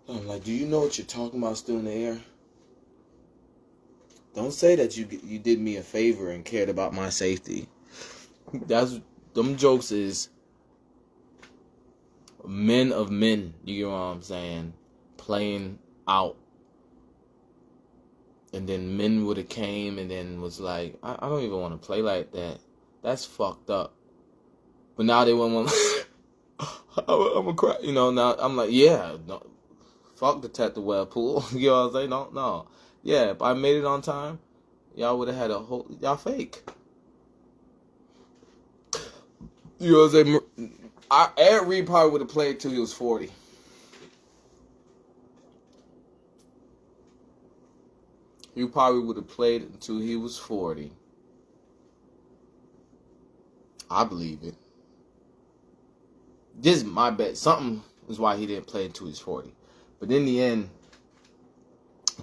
I'm like, do you know what you're talking about still in the air? Don't say that you did me a favor and cared about my safety. Them jokes is men of men, you know what I'm saying, playing out. And then men would have came and then was like, I don't even want to play like that. That's fucked up. But now they want I'm gonna cry. You know, now I'm like, yeah, no, fuck Detective Webpoolz. You know what I'm saying? No. Yeah, if I made it on time, y'all would have had y'all fake. You know what I'm saying? Ed Reed probably would have played till he was 40. He probably would have played until he was 40. I believe it. This is my bet. Something is why he didn't play until he's 40. But in the end,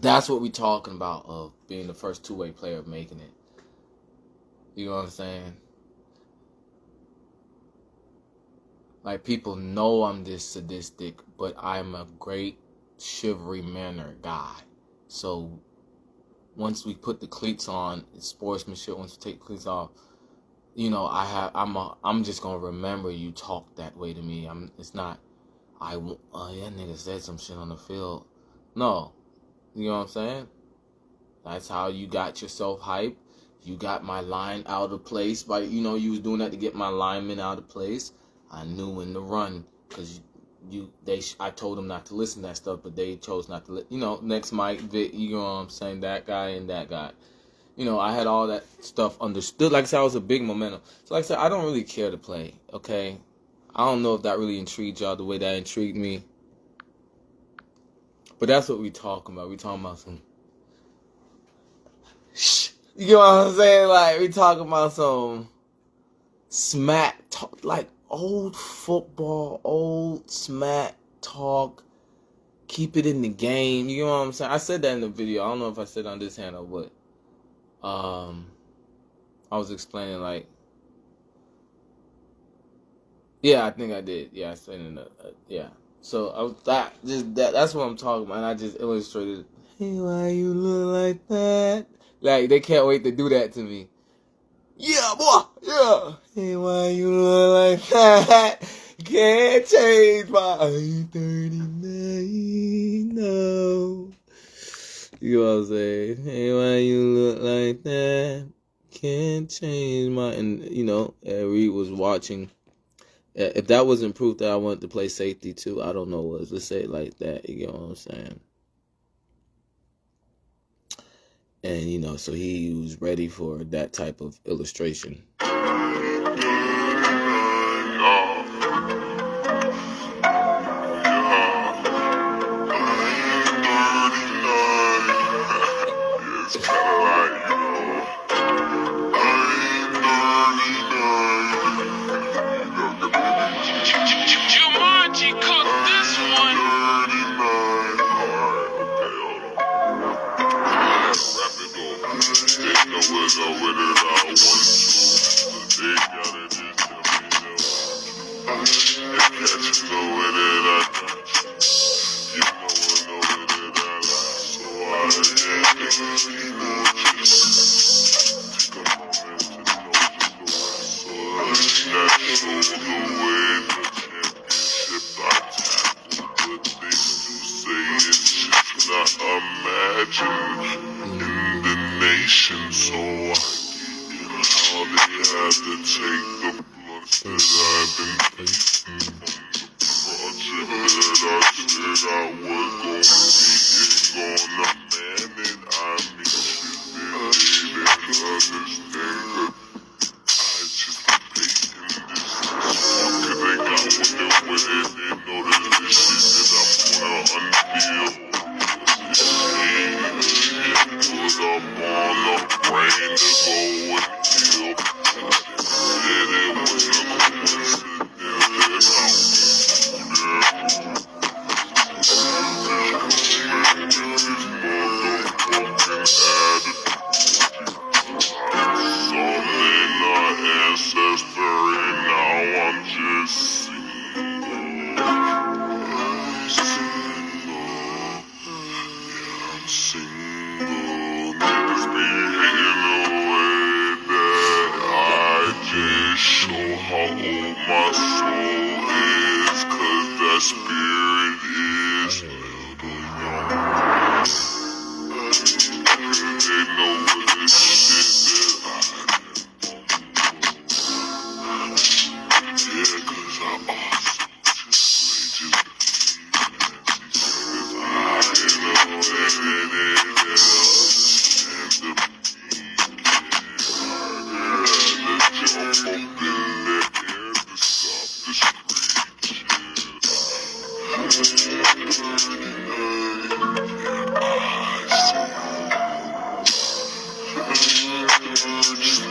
that's what we're talking about, of being the first two-way player of making it. You know what I'm saying? Like, people know I'm this sadistic, but I'm a great chivalry-mannered guy. So once we put the cleats on, sportsmanship, once we take the cleats off, you know, I'm just gonna remember you talk that way to me. It's not, that nigga said some shit on the field. No. You know what I'm saying? That's how you got yourself hyped. You got my line out of place. You was doing that to get my lineman out of place. I knew when to run, because I told them not to listen to that stuff, but they chose not to. Next Mike Vick, you know what I'm saying? That guy and that guy. I had all that stuff understood. Like I said, I was a big momentum. So like I said, I don't really care to play, okay? I don't know if that really intrigued y'all the way that intrigued me. But that's what we talking about. We talking about some... You know what I'm saying? Like, we talking about some smack talk, like old football, old smack talk, keep it in the game. You know what I'm saying? I said that in the video. I don't know if I said it on this handle, but I was explaining like, yeah, I think I did. Yeah, I said it. Yeah. So I was that's what I'm talking about. And I just illustrated. Hey, why you look like that? Like they can't wait to do that to me. Yeah, boy. Yeah. Hey, why you look like that? Can't change my 39. No. You know what I'm saying? Hey, why you look like that? Can't change my. And you know, Reed was watching. If that wasn't proof that I wanted to play safety too, I don't know what. Let's say it like that. You know what I'm saying? And you know, so he was ready for that type of illustration. Jumanji cooked this one. Imagine in the nation, so I get how they had to take the blunts that I've been facing from the project that I said I was gonna man it. I mean, shit, they didn't understand that I just been in this fuck they got with it, they know that this shit that I'm gonna unveil. Put up on the brain to go and heal. Said it was a coincidence that summoning our ancestor and now I'm just single. I'm single. Niggas be hating the way that I just show how old my soul is, 'cause that spirit is little young. They know what this shit that yeah, 'cause I also just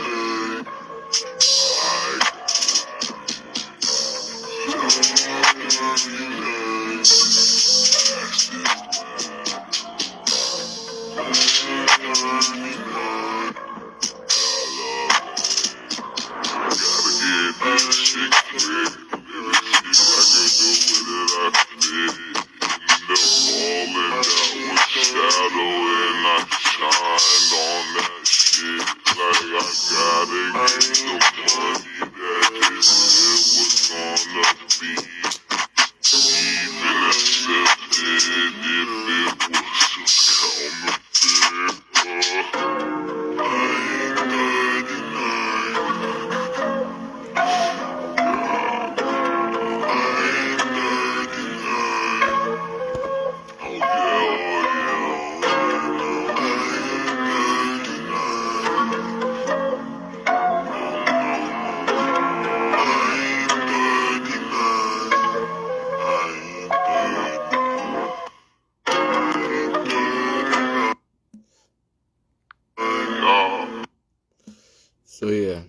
So yeah,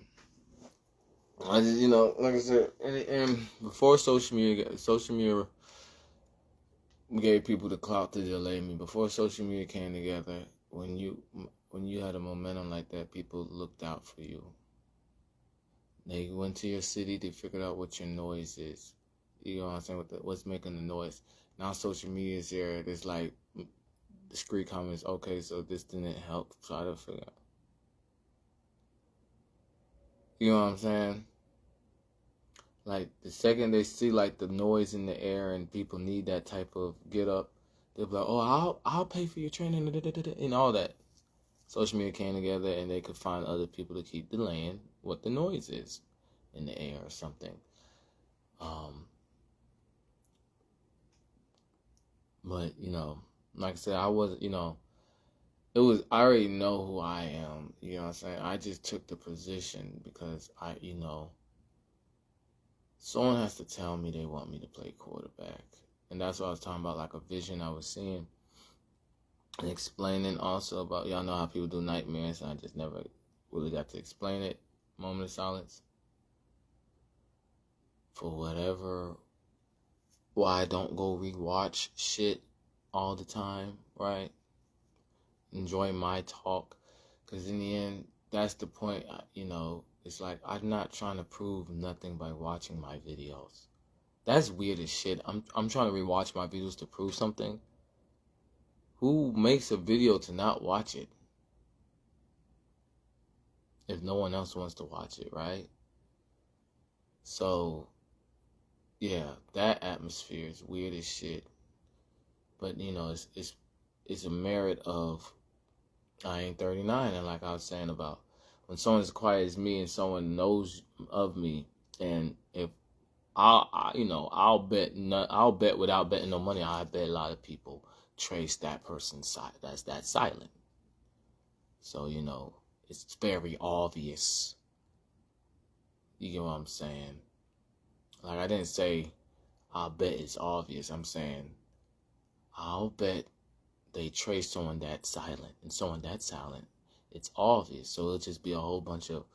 I just, you know, like I said, and before social media gave people the clout to delay me. Before social media came together, when you had a momentum like that, people looked out for you. They went to your city, they figured out what your noise is. You know what I'm saying? What's making the noise. Now social media is here. It's like discrete comments. Okay, so this didn't help. Try to figure out. You know what I'm saying? Like the second they see like the noise in the air and people need that type of get up, they'll be like, "Oh, I'll pay for your training," and all that. Social media came together and they could find other people to keep delaying what the noise is in the air or something. But like I said, I was, it was, I already know who I am. You know what I'm saying? I just took the position because someone has to tell me they want me to play quarterback. And that's what I was talking about, like a vision I was seeing. And explaining also about, y'all know how people do nightmares, and I just never really got to explain it. Moment of silence. For whatever, why I don't go rewatch shit all the time, right? Enjoy my talk. Because in the end, that's the point, it's like I'm not trying to prove nothing by watching my videos. That's weird as shit. I'm trying to rewatch my videos to prove something. Who makes a video to not watch it? If no one else wants to watch it, right? So, yeah, that atmosphere is weird as shit. But, it's a merit of I ain't 39. And like I was saying about when someone as quiet as me and someone knows of me, and if I'll bet without betting no money, I bet a lot of people trace that person's side. That's that silent. So, it's very obvious. You get what I'm saying? Like, I didn't say, I'll bet it's obvious. I'm saying, I'll bet they trace someone that's silent. And someone that's silent, it's obvious. So it'll just be a whole bunch of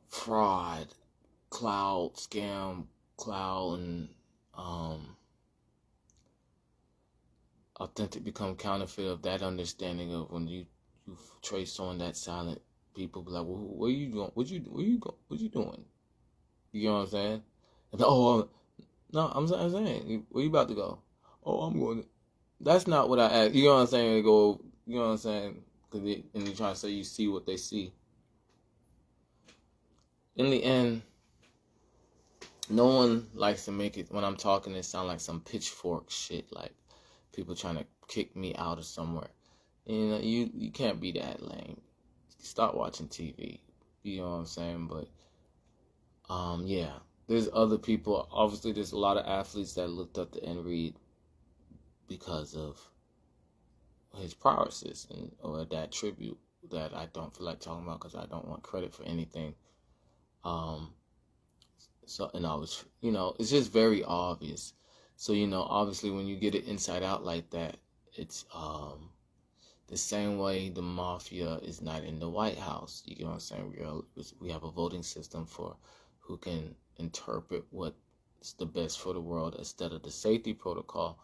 fraud, scam, and authentic become counterfeit of that understanding of when you trace someone that's silent. People be like, well, what are you doing? What you doing? You know what I'm saying? And, no, I'm saying, where you about to go? Oh, I'm going to. That's not what I asked. You know what I'm saying? They go, you know what I'm saying? And you try to say you see what they see. In the end, no one likes to make it, when I'm talking, it sound like some pitchfork shit, like people trying to kick me out of somewhere. You can't be that lame. Start watching TV. You know what I'm saying? But, yeah. There's other people. Obviously, there's a lot of athletes that looked up to Ed Reed because of his prowesses or that tribute that I don't feel like talking about because I don't want credit for anything. So, and I was, it's just very obvious. So, obviously when you get it inside out like that, it's the same way the mafia is not in the White House. You know what I'm saying? We have a voting system for who can interpret what's the best for the world instead of the safety protocol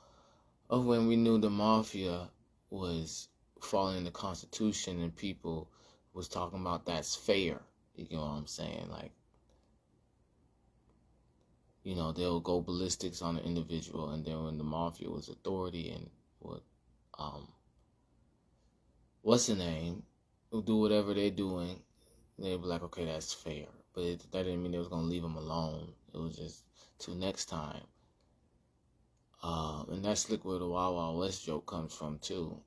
of when we knew the mafia was following the Constitution and people was talking about that's fair. You know what I'm saying? Like, they'll go ballistics on an individual, and then when the mafia was authority and what's the name, will do whatever they're doing, they'll be like, okay, that's fair. But that didn't mean they was going to leave them alone. It was just till next time. And that's like where the Wild Wild West joke comes from, too.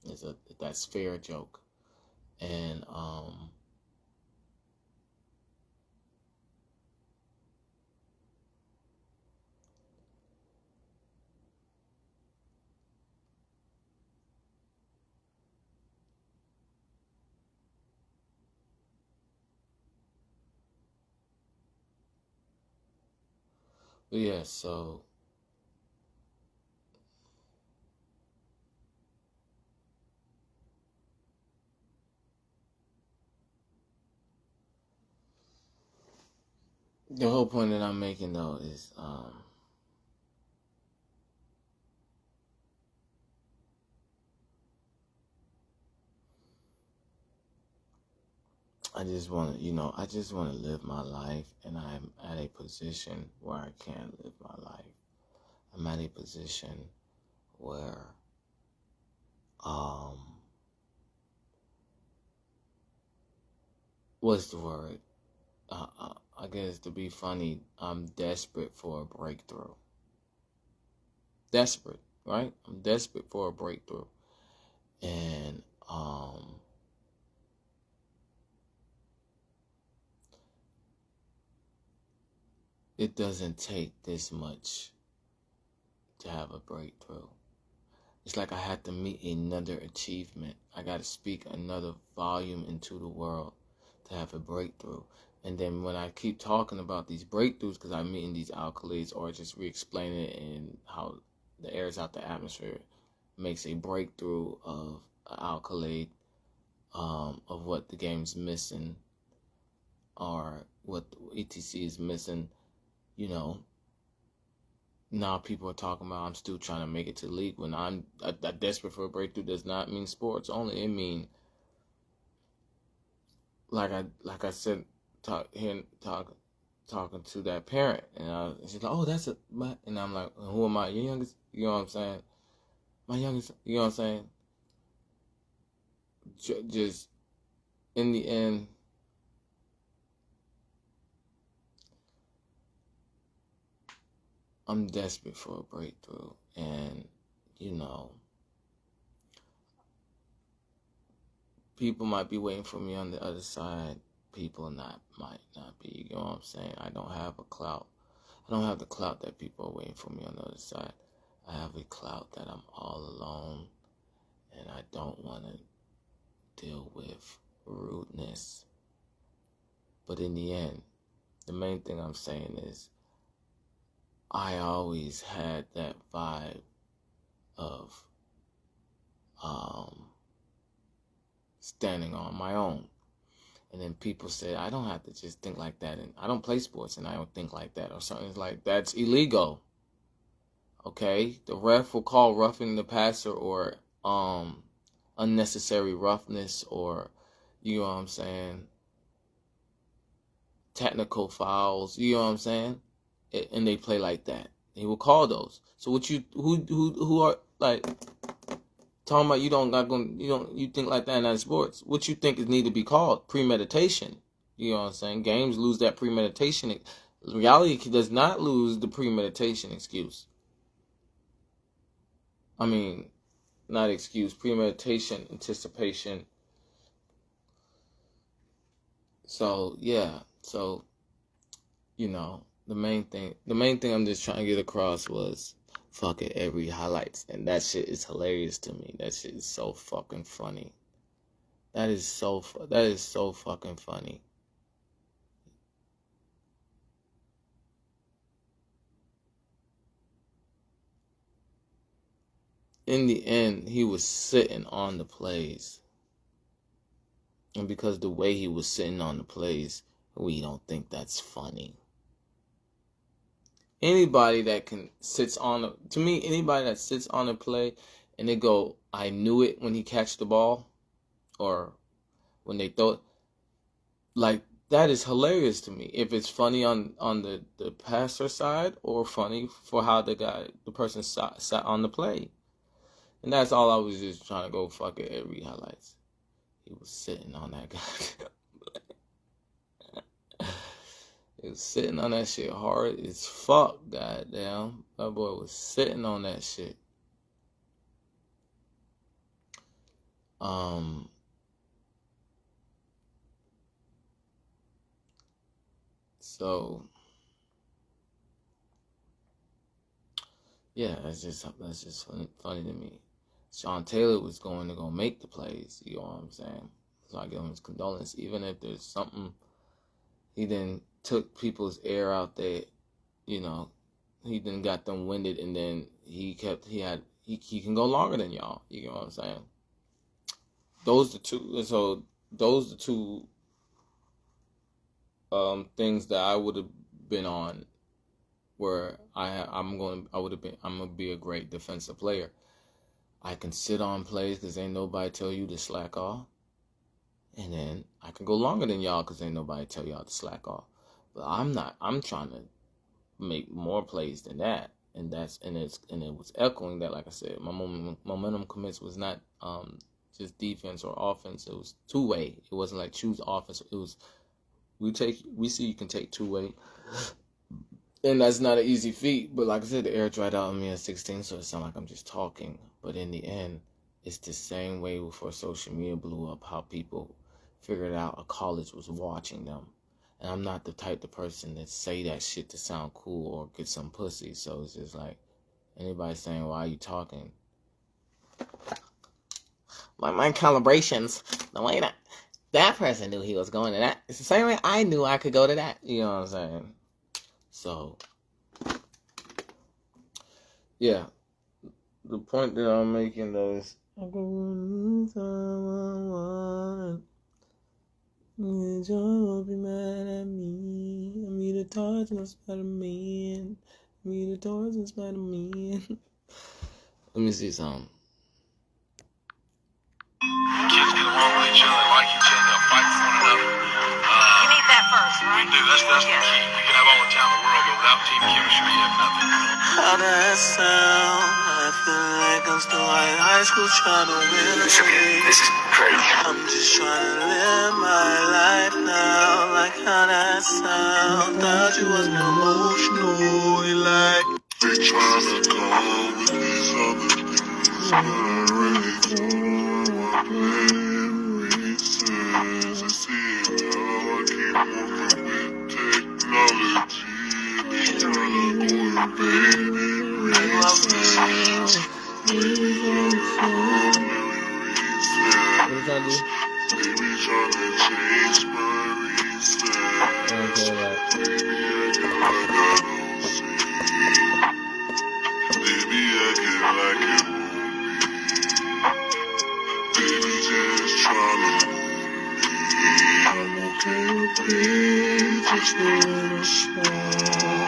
It's that's fair joke. And, yeah, so The whole point that I'm making though is I just want to live my life, and I'm at a position where I can live my life. I'm at a position where what's the word? I guess to be funny, I'm desperate for a breakthrough. Desperate, right? I'm desperate for a breakthrough. And it doesn't take this much to have a breakthrough. It's like I had to meet another achievement. I got to speak another volume into the world to have a breakthrough. And then when I keep talking about these breakthroughs, because I'm meeting these accolades or just re-explaining it and how the air is out the atmosphere makes a breakthrough of an accolade of what the game's missing or what ETC is missing, you know. Now people are talking about I'm still trying to make it to the league. When I'm desperate for a breakthrough does not mean sports only. It mean like I said, talking to that parent, and she's like, oh, that's and I'm like, who am I? Your youngest? You know what I'm saying? My youngest. You know what I'm saying? Just in the end, I'm desperate for a breakthrough, and you know, people might be waiting for me on the other side. People might not be. You know what I'm saying? I don't have a clout. I don't have the clout that people are waiting for me on the other side. I have a clout that I'm all alone, and I don't want to deal with rudeness. But in the end, the main thing I'm saying is I always had that vibe of standing on my own. And then people say, I don't have to just think like that. And I don't play sports and I don't think like that. Or something like that's illegal. Okay? The ref will call roughing the passer or unnecessary roughness or, you know what I'm saying, technical fouls, you know what I'm saying? And they play like that. He will call those. So what you who are like talking about you think like that in sports. What you think is need to be called? Premeditation. You know what I'm saying? Games lose that premeditation. Reality does not lose the premeditation excuse. I mean, not excuse, premeditation, anticipation. So yeah. So, you know, the main thing I'm just trying to get across was fuck it, every highlights. And that shit is hilarious to me. That shit is so fucking funny. That is so fucking funny. In the end, he was sitting on the plays. And because the way he was sitting on the plays, we don't think that's funny. Anybody that sits on anybody that sits on a play and they go, I knew it when he catch the ball, or when they throw it, like that is hilarious to me. If it's funny on the passer side or funny for how the person sat on the play. And that's all I was just trying to go fuck it every highlights. He was sitting on that guy. He was sitting on that shit hard as fuck, goddamn. That boy was sitting on that shit. So yeah, that's just funny to me. Sean Taylor was going to go make the plays, you know what I'm saying? So I give him his condolence, even if there's something he then took people's air out there, you know, he then got them winded, and then he can go longer than y'all, you know what I'm saying? Those the two things that I would have been on where I'm gonna be a great defensive player. I can sit on plays because ain't nobody tell you to slack off, and then I can go longer than y'all because ain't nobody tell y'all to slack off. But I'm not. I'm trying to make more plays than that, and it was echoing that. Like I said, my momentum commits was not just defense or offense. It was two-way. It wasn't like choose offense. It was we see you can take two-way. And that's not an easy feat, but like I said, the air dried out on me at 16, so it sounds like I'm just talking. But in the end, it's the same way before social media blew up, how people figured out a college was watching them. And I'm not the type of person that say that shit to sound cool or get some pussy, so it's just like, anybody saying, why are you talking? Like my calibrations, the way that person knew he was going to that, it's the same way I knew I could go to that, you know what I'm saying? So, yeah, the point that I'm making though is, I can someone, don't be mad at me. I'm either Tarzan or Spider-Man. I'm either Tarzan or Spider-Man. Let me see something. Kids get along with each other, like each other, fight for one another. You need that first, right? We do. That's the key. You can have all the time in the world, but without team chemistry, you have nothing. How that sound? I feel like I'm still in high school trying to win a game. This is crazy. I'm just trying to live my life now. Like how that sound? Thought you wasn't emotional. You like They tryna come with these other things, but I really don't want reasons. I see it now, I keep moving with technology. They tryna go invading reasons. Maybe tryna change my reasons. Maybe I don't see. Baby, acting like it won't be. Baby, just tryna move me. I'm okay with being just a little small.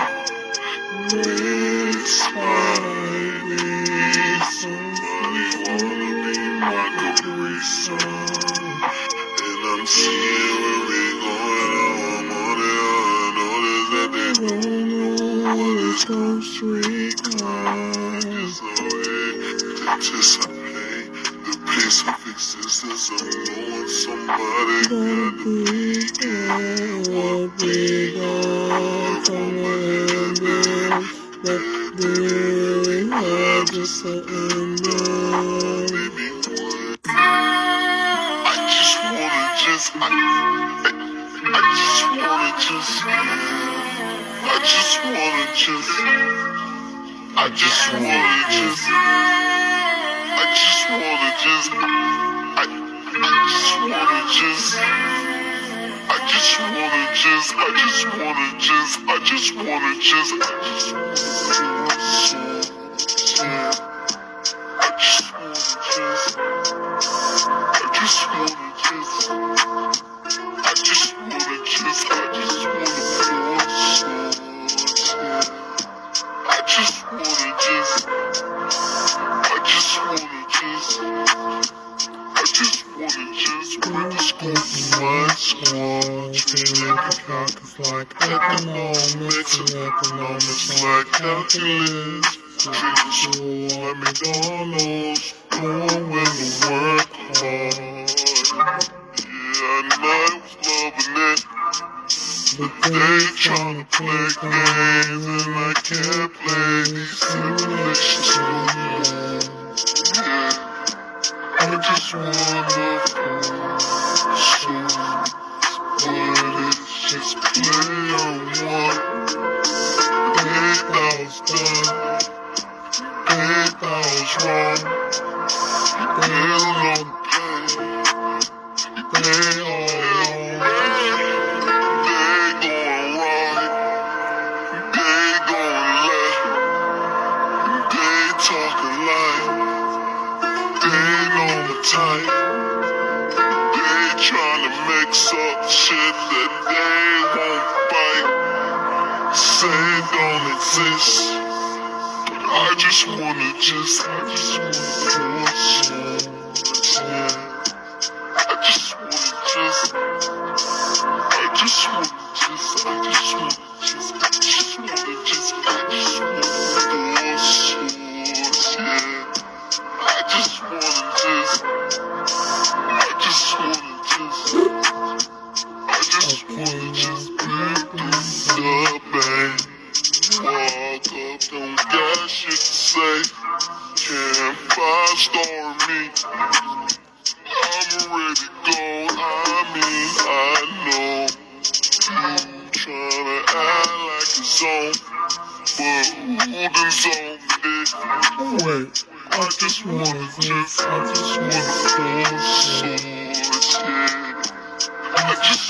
Next time, baby, somebody wanna be my Capri Sun. And I'm seeing where we going, how I'm on it. I notice that they don't know what is Costa Rica. Anticipate the pace of existence of knowing somebody got to be good. What bigger from the that they have just something new. Baby, what? I just wanna just wanna like economics like calculus. Treat you like McDonald's, knowing when to work hard. Yeah, I know I was loving it, but they tryna play games and I can't play these simulations no more. Yeah, I just wanna fall but it's just play on one. They thought was done, they thought was wrong. They don't know the pain, they all alone. They going right, they going left. They talking like they know the type. They tryna mix up shit that they won't bite. say it don't exist. I just wanna yeah. I just wanna just pick this up and walk up, don't got shit to say. Can't 5-star me. I'm ready to go. I mean, I know you tryna act like it's on, but who's on it? Wait, I just wanna force swords, yeah. I just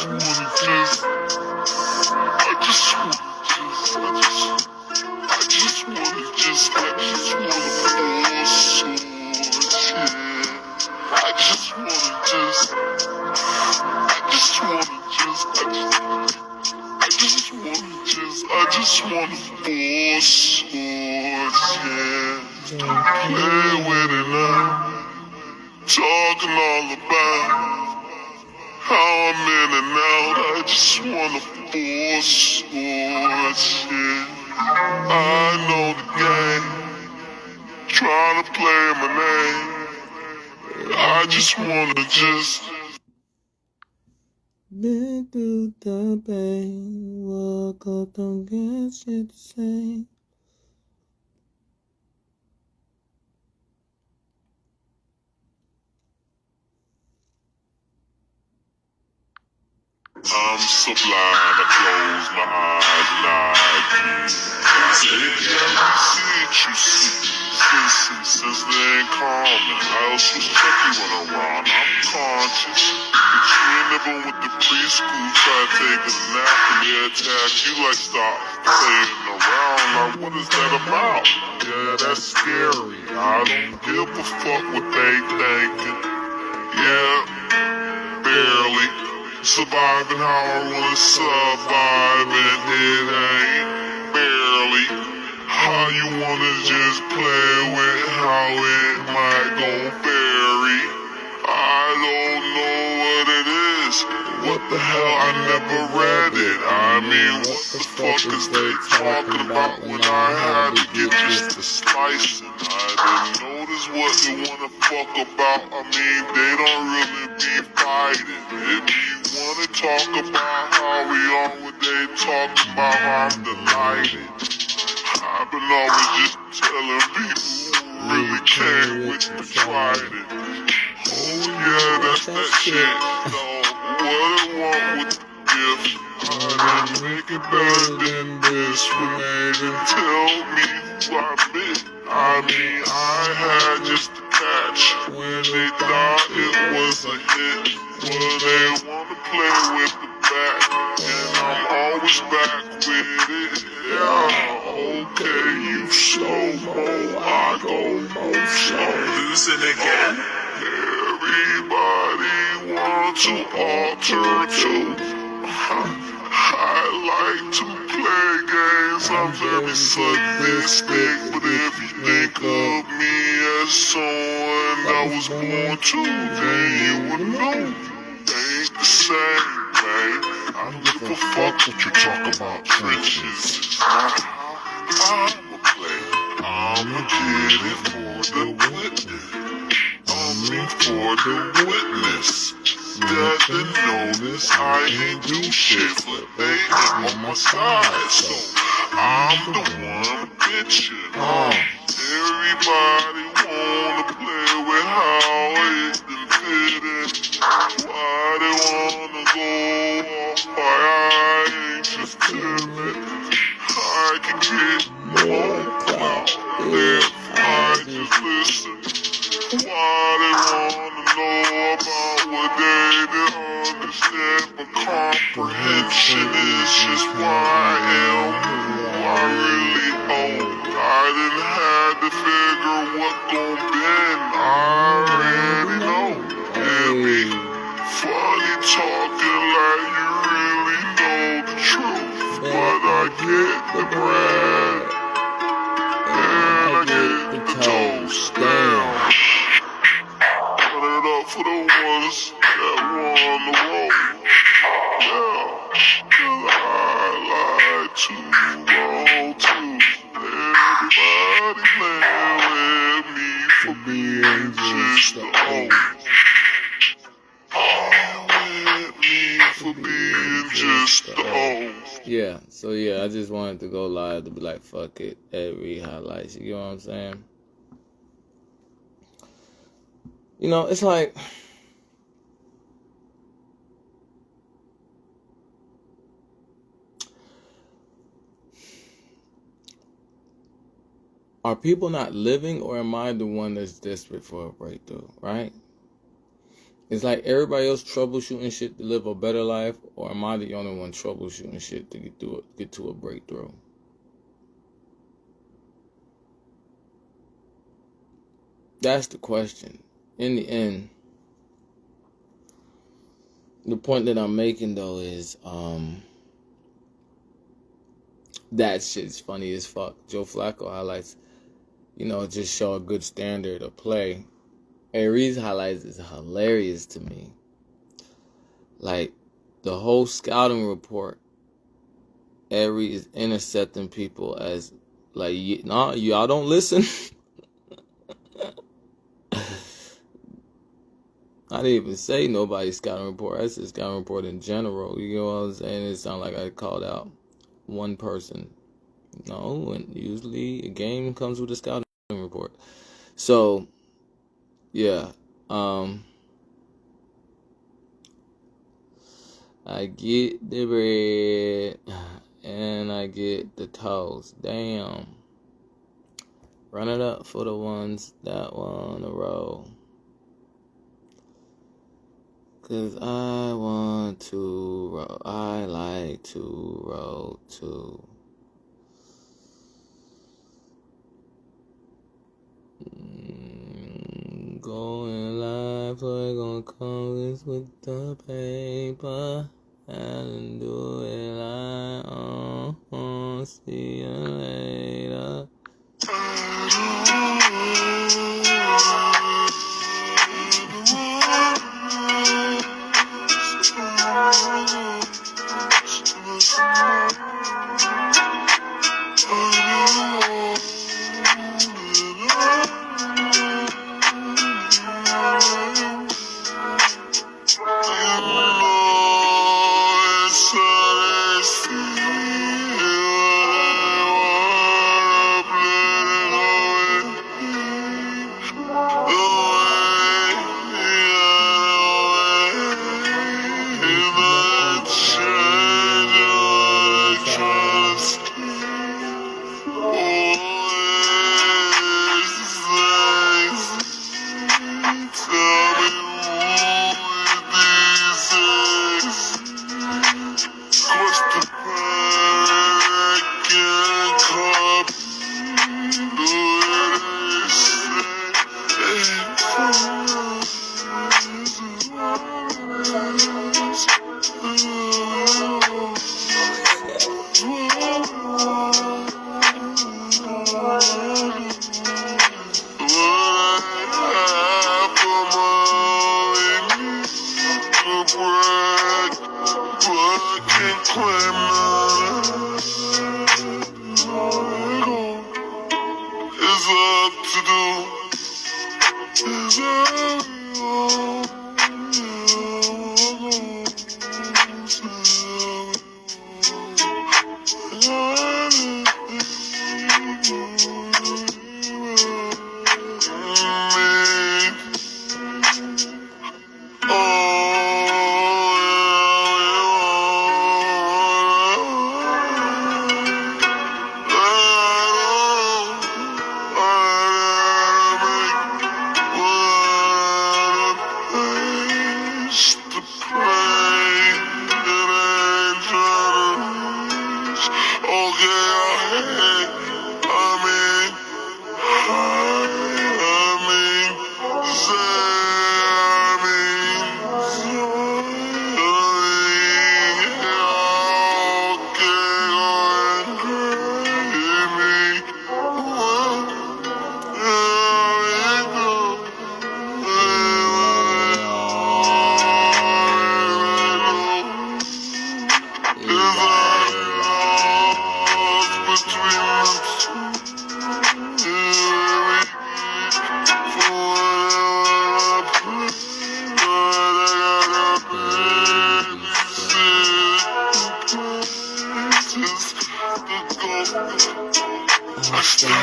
wanna force swords, yeah. Play with it now. Talking all about how I'm in and out. I just wanna force swords, yeah. I know the game, trying to play my name. I just wanna been through the pain, woke up, don't get shit to say. I'm sublime, I close my eyes and I breathe. Say it, see it, you see. Since they ain't common, I also check you when I'm around. I'm conscious, but you ain't never with the preschool. Try to take a nap and they attack you like stop playing around. Like what is that about? Yeah, that's scary. I don't give a fuck what they thinking. Yeah, barely surviving how I wanna survive, and it ain't barely how you wanna just play with how it might go vary. I don't know what it is. What the hell? I never read it. I mean, what the fuck is they talking about when I had to get just the slicing? I didn't notice what they wanna fuck about. I mean, they don't really be fighting. If you wanna talk about how we are, what they talk about, how I'm delighted. I've been always just telling people who really came with the trident. Oh yeah, that's that shit. So what I want with the gift, I didn't make it better than this when they didn't tell me who I met. I mean, I had just a catch when they thought it was a hit. Well, they wanna play with the back, and I'm always back with it. Yeah, okay, you slow-mo, I go more slow. Losing again? Everybody want to alter too. I like to play games, I'm very sadistic. But if you think of me as someone that was born to, then you would know. Ain't the same, man. I don't give a fuck what you talk about trenches. I'ma play, I'ma get it for the witness. I mean for the witness. That they notice I ain't do shit, but they ain't on my side. So I'm the one bitching. Everybody wanna play with how it been fitting. Why they wanna go off? Why I ain't just timid? I can get more clout if I just listen. Why they wanna know about what they didn't understand? But comprehension is just who I am, who I really own. I didn't have to figure what gon' bend. I already know. It be funny talking like you really know the truth, but I get the bread. And I get the toast. Damn. Turn it up for the ones that won the road. Yeah, 'cause I like to roll too. Everybody playing with me for being just the old. With me for being just the old. Yeah, so yeah, I just wanted to go live to be like, fuck it, every highlights. You know what I'm saying? You know, it's like, are people not living, or am I the one that's desperate for a breakthrough, right? It's like everybody else troubleshooting shit to live a better life, or am I the only one troubleshooting shit to get to a breakthrough? That's the question. In the end, the point that I'm making though is that shit's funny as fuck. Joe Flacco highlights, you know, just show a good standard of play. Reed's highlights is hilarious to me. Like, the whole scouting report, Reed is intercepting people as, like, nah, y'all don't listen. I didn't even say nobody's scouting report. I said scouting report in general. You know what I'm saying? It sounded like I called out one person. No, and usually a game comes with a scouting report. So, yeah. I get the bread and I get the toast. Damn. Run it up for the ones that won the roll. 'Cause I want to roll. I like to roll too. Going live, we're gonna call this with the paper. And do it like, see you later.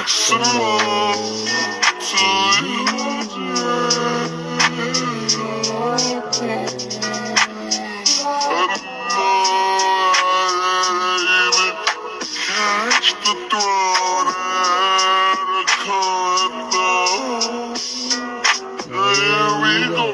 Catch the throat at a corner. Here we go.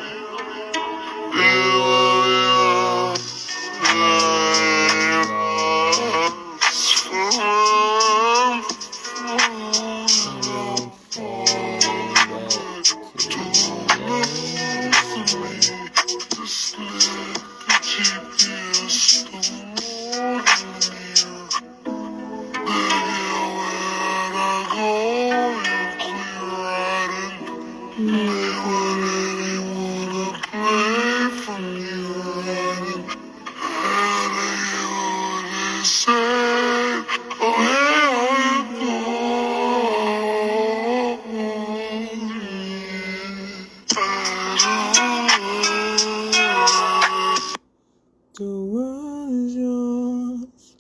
The world is yours,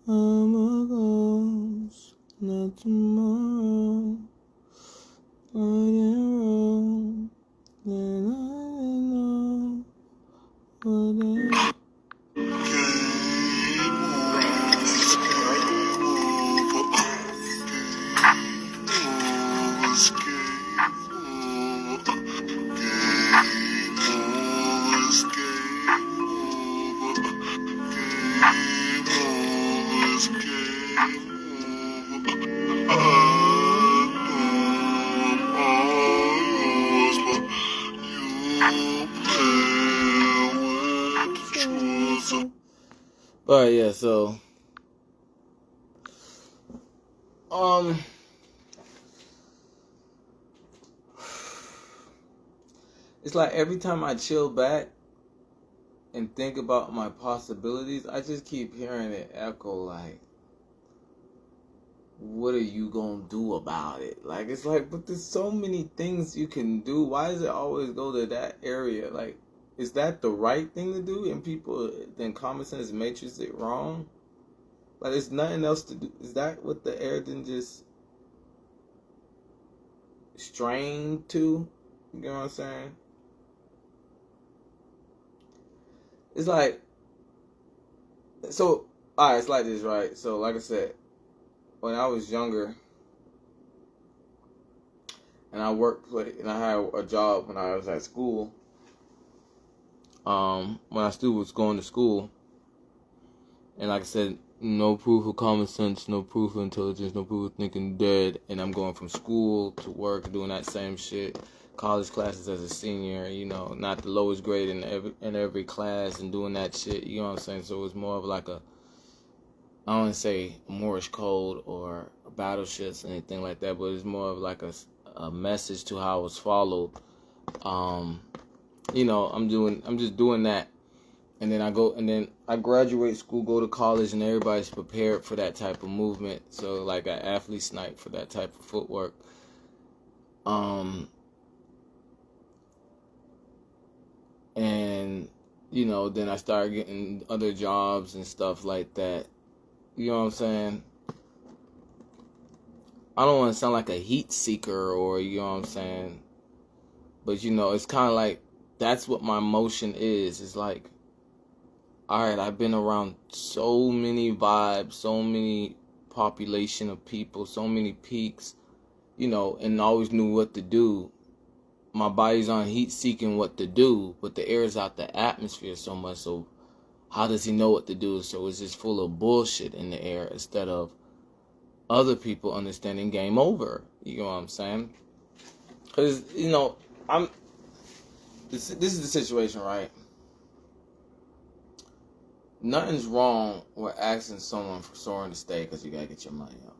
I'm a ghost, not tomorrow. I didn't roll, then I didn't know what it Alright, yeah, so it's like every time I chill back and think about my possibilities, I just keep hearing it echo like, what are you gonna do about it? Like, it's like, but there's so many things you can do. Why does it always go to that area? Like, is that the right thing to do? And people, then common sense matrix it wrong? Like, there's nothing else to do. Is that what the air didn't just strain to? You know what I'm saying? It's like, so, alright, it's like this, right? So, like I said, when I was younger, and I worked, and I had a job when I was at school, when I still was going to school, and like I said, no proof of common sense, no proof of intelligence, no proof of thinking dead, and I'm going from school to work, doing that same shit, college classes as a senior, you know, not the lowest grade in every class, and doing that shit, you know what I'm saying? So it was more of like a, I don't want to say Morse code or battleships or anything like that, but it's more of like a message to how it was followed. You know, I'm just doing that. And then I graduate school, go to college, and everybody's prepared for that type of movement. So like an athlete snipe for that type of footwork. And, you know, then I started getting other jobs and stuff like that. You know what I'm saying? I don't want to sound like a heat seeker or, you know what I'm saying? But, you know, it's kind of like, that's what my motion is. It's like, alright, I've been around so many vibes, so many population of people, so many peaks, you know, and always knew what to do. My body's on heat seeking what to do, but the air is out the atmosphere so much, so how does he know what to do? So it's just full of bullshit in the air instead of other people understanding game over. You know what I'm saying? Because, you know, this is the situation, right? Nothing's wrong with asking someone for someone to stay because you gotta get your money up.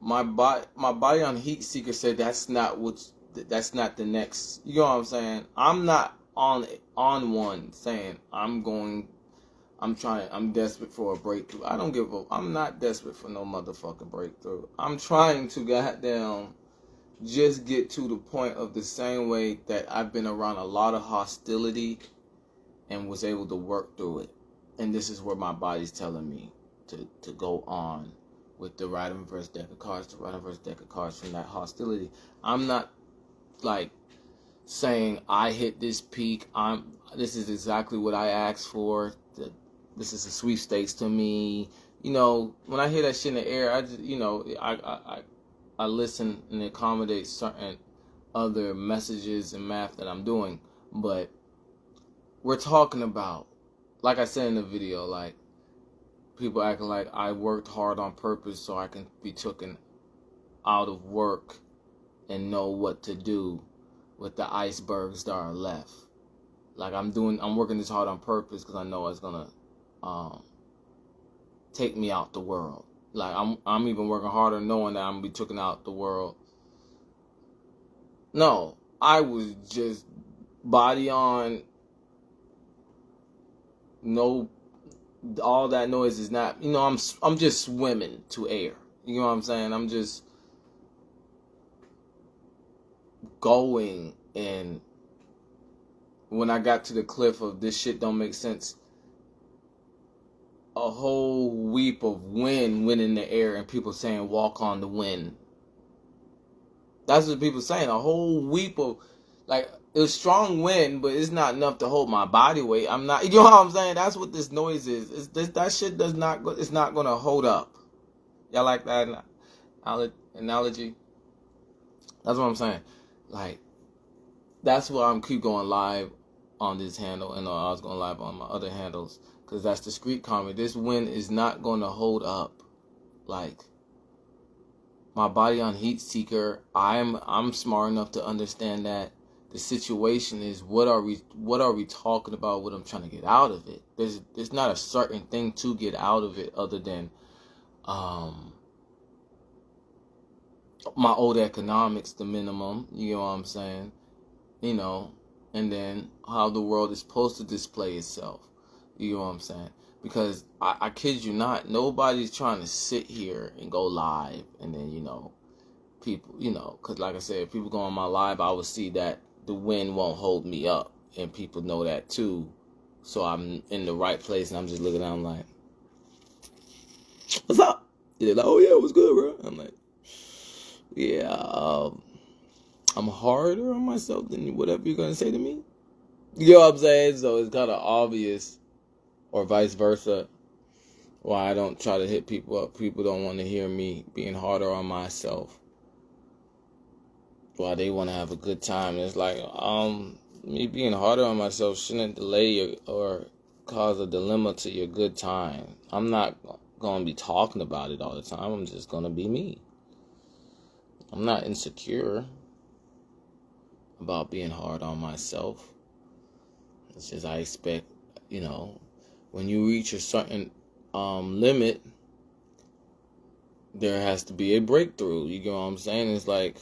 My body on heat seeker said that's not the next. You know what I'm saying? I'm not on one saying I'm desperate for a breakthrough. I don't give a. I'm not desperate for no motherfucking breakthrough. I'm trying to goddamn just get to the point of the same way that I've been around a lot of hostility and was able to work through it. And this is where my body's telling me to go on with the right and reverse deck of cards, the right and reverse deck of cards from that hostility. I'm not like saying I hit this peak. This is exactly what I asked for. This is a sweepstakes to me. You know, when I hear that shit in the air, I just, you know, I listen and accommodate certain other messages and math that I'm doing. But we're talking about, like I said in the video, like, people acting like I worked hard on purpose so I can be taken out of work and know what to do with the icebergs that are left. Like, I'm working this hard on purpose because I know it's gonna take me out the world. Like, I'm even working harder knowing that I'm gonna be taken out the world. No, I was just body on. No, all that noise is not. You know, I'm just swimming to air. You know what I'm saying? I'm just going, and when I got to the cliff of this shit don't make sense, a whole weep of wind went in the air and people saying walk on the wind. That's what people saying. A whole weep of, like, it was strong wind, but it's not enough to hold my body weight. I'm not, you know what I'm saying? That's what this noise is. That shit does not go, it's not gonna hold up. Y'all like that analogy? That's what I'm saying. Like, that's why I'm keep going live on this handle, and I was going live on my other handles, because that's discreet comedy. This wind is not going to hold up. Like, my body on heat seeker, I'm smart enough to understand that the situation is what are we talking about, what I'm trying to get out of it. There's not a certain thing to get out of it other than my old economics, the minimum, you know what I'm saying? You know, and then how the world is supposed to display itself. You know what I'm saying? Because I kid you not, nobody's trying to sit here and go live and then, you know, people, you know, because like I said, if people go on my live, I will see that the wind won't hold me up, and people know that too. So I'm in the right place, and I'm just looking down like, what's up? They're like, oh yeah, what's good, bro? I'm like, yeah, I'm harder on myself than whatever you're going to say to me. You know what I'm saying? So it's kind of obvious, or vice versa, why I don't try to hit people up. People don't want to hear me being harder on myself. Why they want to have a good time. It's like, me being harder on myself shouldn't delay or cause a dilemma to your good time. I'm not going to be talking about it all the time. I'm just going to be me. I'm not insecure about being hard on myself. It's just I expect, you know, when you reach a certain limit, there has to be a breakthrough. You get what I'm saying? It's like,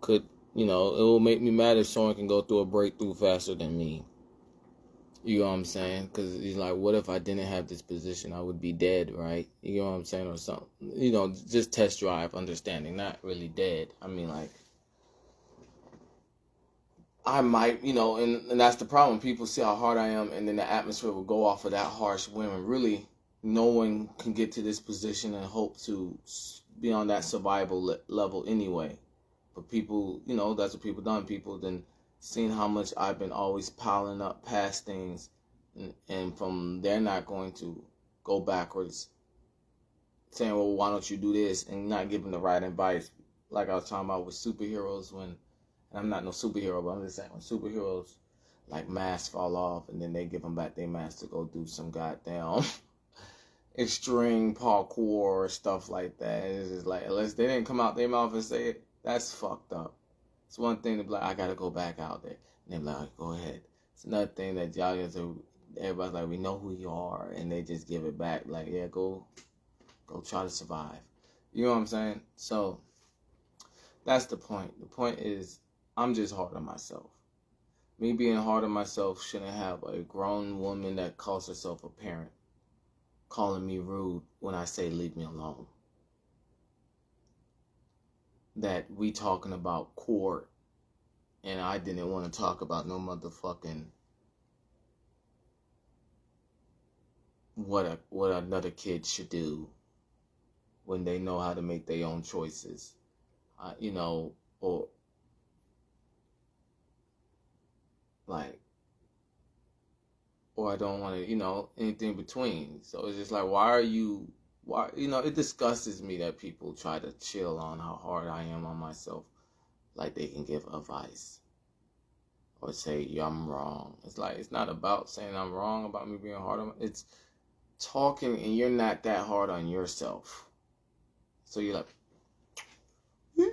you know, it will make me mad if someone can go through a breakthrough faster than me. You know what I'm saying? Because he's like, what if I didn't have this position? I would be dead, right? You know what I'm saying? Or something. You know, just test drive understanding. Not really dead. I mean, like, I might, you know, and that's the problem. People see how hard I am, and then the atmosphere will go off of that harsh wind. And really, no one can get to this position and hope to be on that survival level anyway. But people, you know, that's what people done. People then seen how much I've been always piling up past things, and from they're not going to go backwards, saying, well, why don't you do this, and not giving the right advice. Like I was talking about with superheroes, when, and I'm not no superhero, but I'm just saying, when superheroes, like, masks fall off, and then they give them back their masks to go do some goddamn extreme parkour or stuff like that. It's just like, unless they didn't come out their mouth and say it, that's fucked up. It's one thing to be like, I gotta go back out there. And they're like, go ahead. It's another thing that y'all get to, everybody's like, we know who you are, and they just give it back. Like, yeah, go try to survive. You know what I'm saying? So, that's the point. The point is, I'm just hard on myself. Me being hard on myself shouldn't have a grown woman that calls herself a parent calling me rude when I say leave me alone. That we talking about court, and I didn't want to talk about no motherfucking what another kid should do, when they know how to make their own choices, you know, or like, or I don't want to, you know, anything between. So it's just like, why, you know, it disgusts me that people try to chill on how hard I am on myself, like they can give advice or say, yeah, I'm wrong. It's like, it's not about saying I'm wrong about me being hard on, it's talking and you're not that hard on yourself. So you're like, you're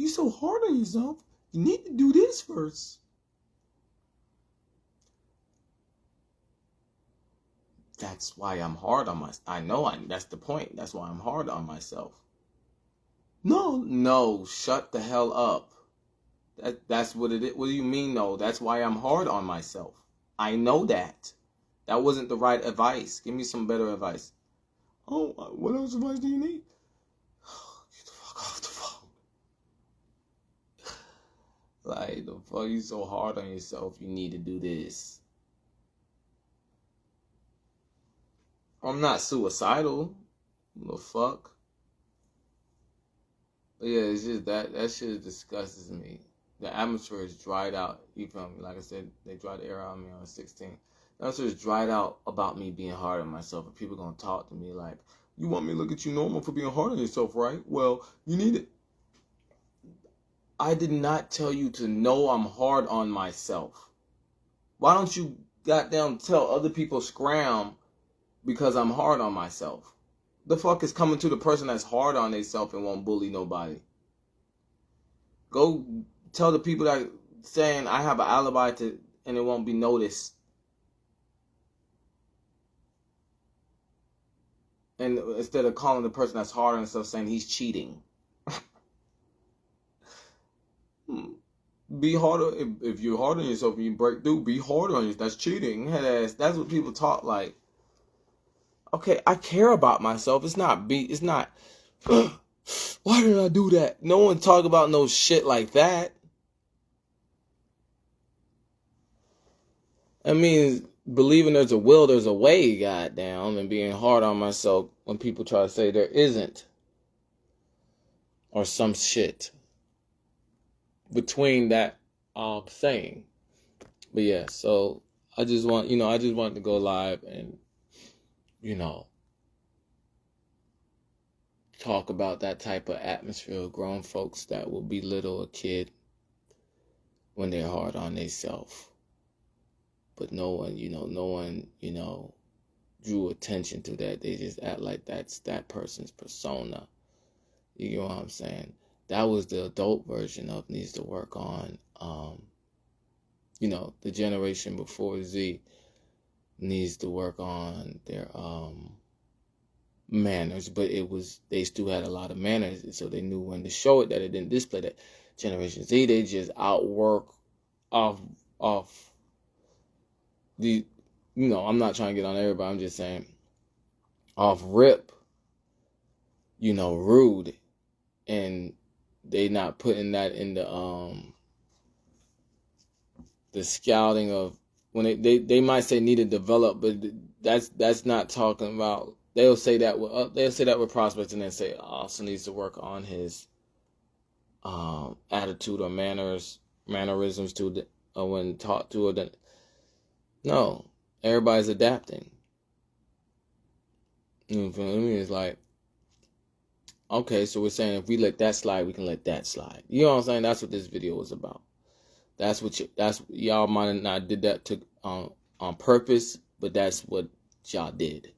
so hard on yourself. You need to do this first. That's why I'm hard on myself. I know that's the point. That's why I'm hard on myself. No, shut the hell up. That's what it is. What do you mean, no? That's why I'm hard on myself. I know that. That wasn't the right advice. Give me some better advice. Oh, what else advice do you need? Get the fuck off the phone. Like, the fuck, you so hard on yourself, you need to do this. I'm not suicidal. The fuck? But yeah, it's just that shit disgusts me. The atmosphere is dried out. You feel me? Like I said, they dried the air out of me on 16. The atmosphere is dried out about me being hard on myself. And people gonna talk to me like, you want me to look at you normal for being hard on yourself, right? Well, you need it. I did not tell you to know I'm hard on myself. Why don't you goddamn tell other people scram because I'm hard on myself? The fuck is coming to the person that's hard on themselves and won't bully nobody? Go tell the people that saying I have an alibi and it won't be noticed. And instead of calling the person that's hard on himself saying he's cheating. Be harder. If you're hard on yourself and you break through, be hard on yourself. That's cheating. Head ass. That's what people talk like. Okay, I care about myself. It's not, why did I do that? No one talk about no shit like that. I mean, believing there's a will, there's a way, goddamn, and being hard on myself when people try to say there isn't. Or some shit between that saying. But yeah, so I just wanted to go live and, talk about that type of atmosphere of grown folks that will belittle a kid when they're hard on themselves. But no one, drew attention to that. They just act like that's that person's persona. You know what I'm saying? That was the adult version of needs to work on. The generation before Z needs to work on their manners, but they still had a lot of manners, so they knew when to show it that it didn't display that. Generation Z, they just outwork off the, I'm not trying to get on everybody, I'm just saying off rip, rude, and they not putting that in the scouting of when they might say need to develop, but that's not talking about. They'll say that with prospects and then say also needs to work on his attitude or mannerisms to when talked to. Or no, everybody's adapting. You feel me? It's like, okay, so we're saying if we let that slide, we can let that slide. You know what I'm saying? That's what this video was about. That's y'all might have not did that on purpose, but that's what y'all did.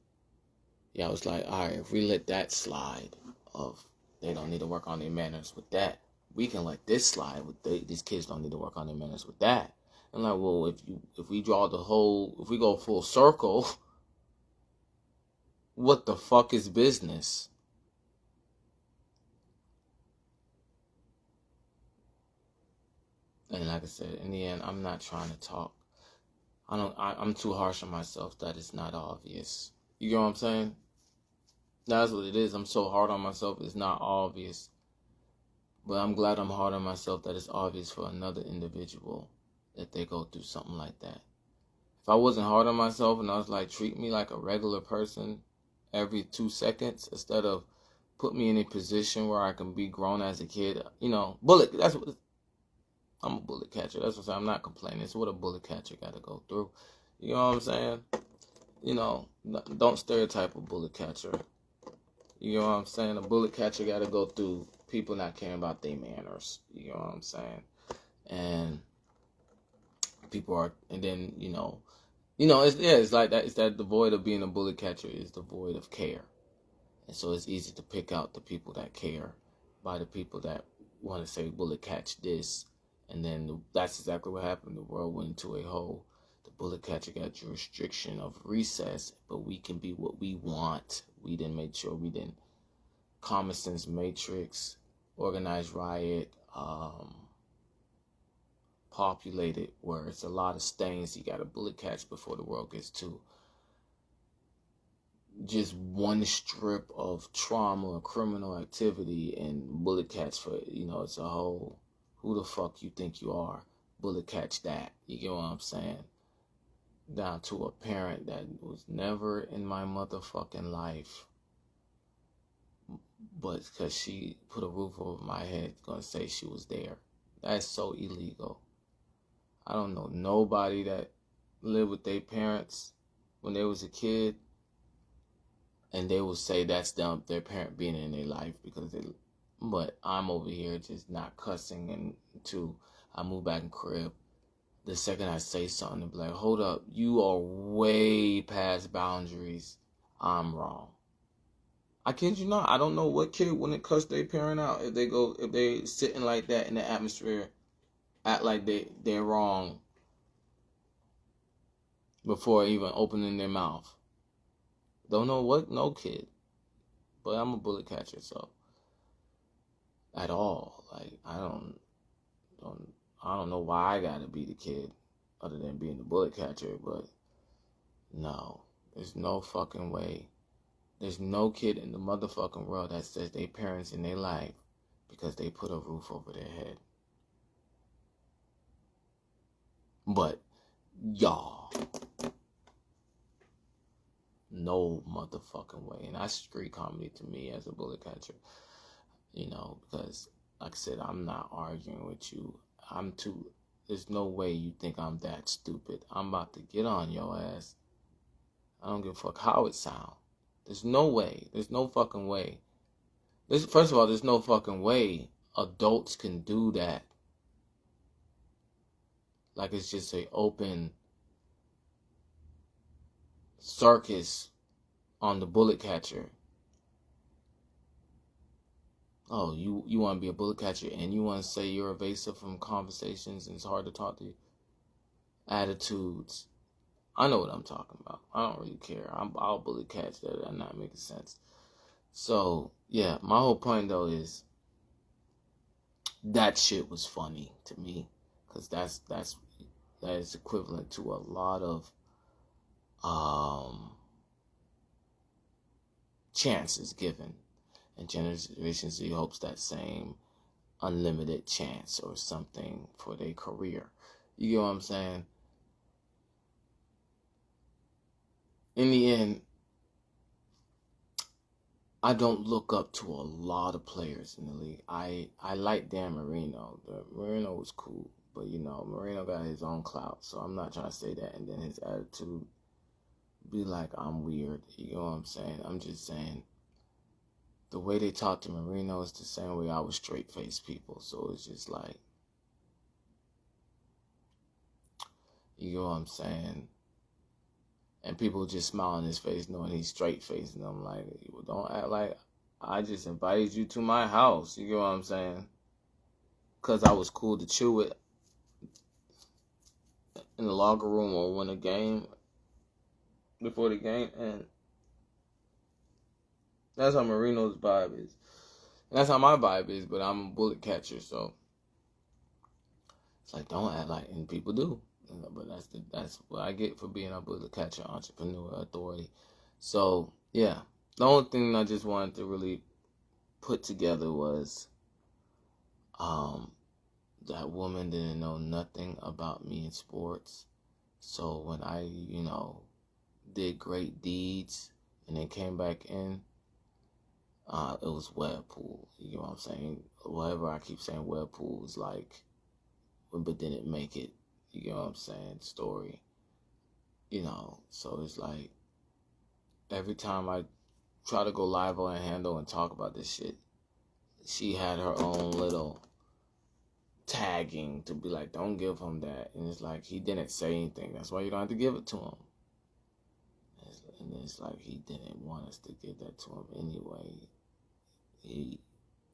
Y'all was like, all right, if we let that slide of they don't need to work on their manners with that, we can let this slide with these kids don't need to work on their manners with that. I'm like, well, if we go full circle, what the fuck is business? And like I said, in the end, I'm not trying to talk. I'm too harsh on myself that it's not obvious. You know what I'm saying? That's what it is. I'm so hard on myself, it's not obvious. But I'm glad I'm hard on myself that it's obvious for another individual that they go through something like that. If I wasn't hard on myself and I was like, treat me like a regular person every 2 seconds instead of put me in a position where I can be grown as a kid. Bullet. That's what I'm a bullet catcher. That's what I'm saying. I'm not complaining. It's what a bullet catcher got to go through. You know what I'm saying? Don't stereotype a bullet catcher. You know what I'm saying? A bullet catcher got to go through people not caring about their manners. You know what I'm saying? And people are, and then it's like that. It's that the void of being a bullet catcher is the void of care, and so it's easy to pick out the people that care by the people that want to say bullet catch this, and then that's exactly what happened. The world went into a hole. The bullet catcher got jurisdiction of recess, but we can be what we want. We didn't make sure we didn't common sense matrix, organized riot, populated where it's a lot of stains you got to bullet catch before the world gets to just one strip of trauma or criminal activity and bullet catch for it's a whole who the fuck you think you are, bullet catch that. You get what I'm saying? Down to a parent that was never in my motherfucking life, but because she put a roof over my head, gonna say she was there. That's so illegal. I don't know nobody that lived with their parents when they was a kid, and they will say that's them, their parent being in their life but I'm over here just not cussing, and I move back in crib. The second I say something, they'll be like, hold up, you are way past boundaries. I'm wrong. I kid you not. I don't know what kid wouldn't cuss their parent out if they sitting like that in the atmosphere, act like they're wrong before even opening their mouth. Don't know what, no kid. But I'm a bullet catcher, so at all. Like I don't know why I gotta be the kid other than being the bullet catcher, but no. There's no fucking way. There's no kid in the motherfucking world that says they parents in their life because they put a roof over their head. But y'all, no motherfucking way. And that's street comedy to me as a bullet catcher. Because like I said, I'm not arguing with you. There's no way you think I'm that stupid. I'm about to get on your ass. I don't give a fuck how it sounds. There's no way. There's no fucking way. First of all, there's no fucking way adults can do that. Like it's just an open circus on the bullet catcher. Oh, you want to be a bullet catcher and you want to say you're evasive from conversations and it's hard to talk to you? Attitudes. I know what I'm talking about. I don't really care. I'll bullet catch that. I'm not making sense. So, yeah, my whole point, though, is that shit was funny to me. Because that is equivalent to a lot of chances given. And Generation Z hopes that same unlimited chance or something for their career. You get what I'm saying? In the end, I don't look up to a lot of players in the league. I like Dan Marino. Marino was cool, but Marino got his own clout, so I'm not trying to say that. And then his attitude be like I'm weird. You know what I'm saying? I'm just saying the way they talk to Marino is the same way I was straight-faced people. So it's just like, you know what I'm saying? And people just smile on his face knowing he's straight-faced. And I'm like, don't act like I just invited you to my house. You get what I'm saying? Because I was cool to chill with in the locker room or win a game before the game. And that's how Marino's vibe is. And that's how my vibe is, but I'm a bullet catcher. So it's like, don't act like, and people do. But that's what I get for being a bullet catcher, entrepreneur, authority. So, yeah. The only thing I just wanted to really put together was that woman didn't know nothing about me in sports. So when I, did great deeds and then came back in, it was Webpool. You know what I'm saying? Whatever I keep saying, Webpool is like, but didn't make it. You know what I'm saying? Story. You know, so it's like every time I try to go live on Handle and talk about this shit, she had her own little tagging to be like, don't give him that. And it's like, he didn't say anything. That's why you don't have to give it to him. And it's like, he didn't want us to give that to him anyway. It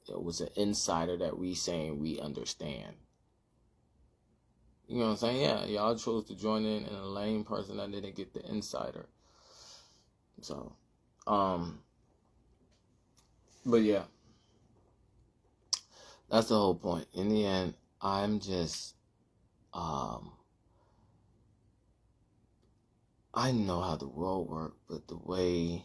was an insider that we saying we understand. You know what I'm saying? Yeah, y'all chose to join in, and a lame person that didn't get the insider. So, but yeah, that's the whole point. In the end, I'm just, I know how the world works, but the way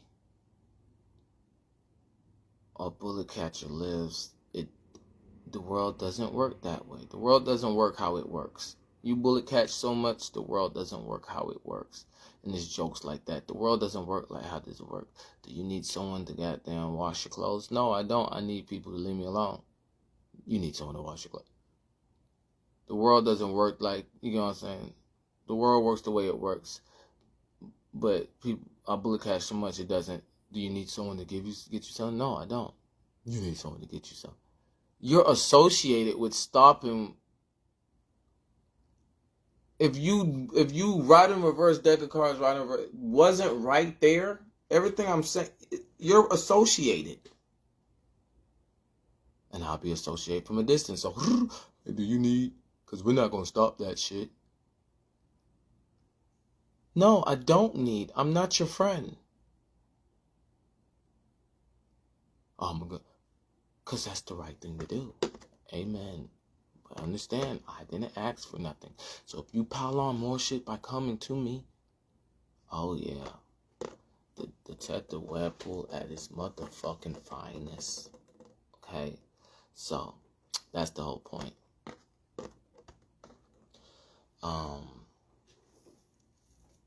a bullet catcher lives, the world doesn't work that way. The world doesn't work how it works. You bullet catch so much, the world doesn't work how it works. And there's jokes like that. The world doesn't work like how does it work? Do you need someone to goddamn wash your clothes? No, I don't. I need people to leave me alone. You need someone to wash your clothes. The world doesn't work like, you know what I'm saying? The world works the way it works. But people, I bullet catch so much it doesn't. Do you need someone to get you something? No, I don't. You need someone to get you something. You're associated with stopping. If you ride in reverse, deck of cards ride in reverse wasn't right there, everything I'm saying, you're associated. And I'll be associated from a distance. So, do you need? Because we're not going to stop that shit. No, I don't need. I'm not your friend. Oh my God. Because that's the right thing to do. Amen. But understand, I didn't ask for nothing. So if you pile on more shit by coming to me, oh yeah. The Detective Webpool at his motherfucking finest. Okay? So, that's the whole point.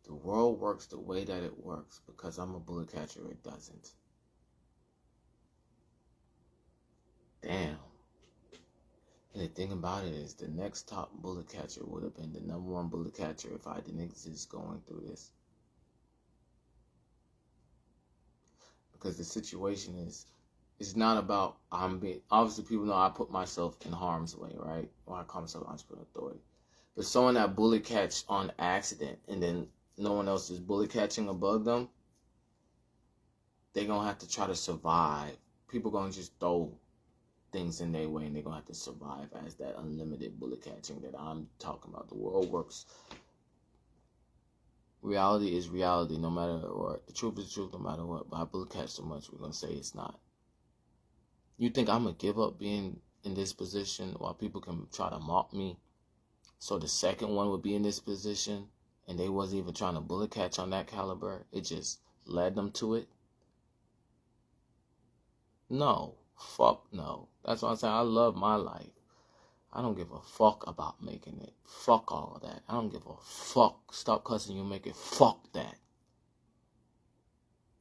The world works the way that it works. Because I'm a bullet catcher, it doesn't. Damn. And the thing about it is, the next top bullet catcher would have been the #1 bullet catcher if I didn't exist going through this. Because the situation is, it's not about obviously people know I put myself in harm's way, right? Or I call myself entrepreneur authority. But someone that bullet catch on accident and then no one else is bullet catching above them, they're going to have to try to survive. People going to just throw things in their way and they're going to have to survive as that unlimited bullet catching that I'm talking about. The world works. Reality is reality no matter what. The truth is truth no matter what. But I bullet catch so much, we're going to say it's not. You think I'm going to give up being in this position while people can try to mock me? So the second one would be in this position and they wasn't even trying to bullet catch on that caliber. It just led them to it. No. Fuck no. That's why I'm saying I love my life. I don't give a fuck about making it. Fuck all of that. I don't give a fuck. Stop cussing, you make it. Fuck that.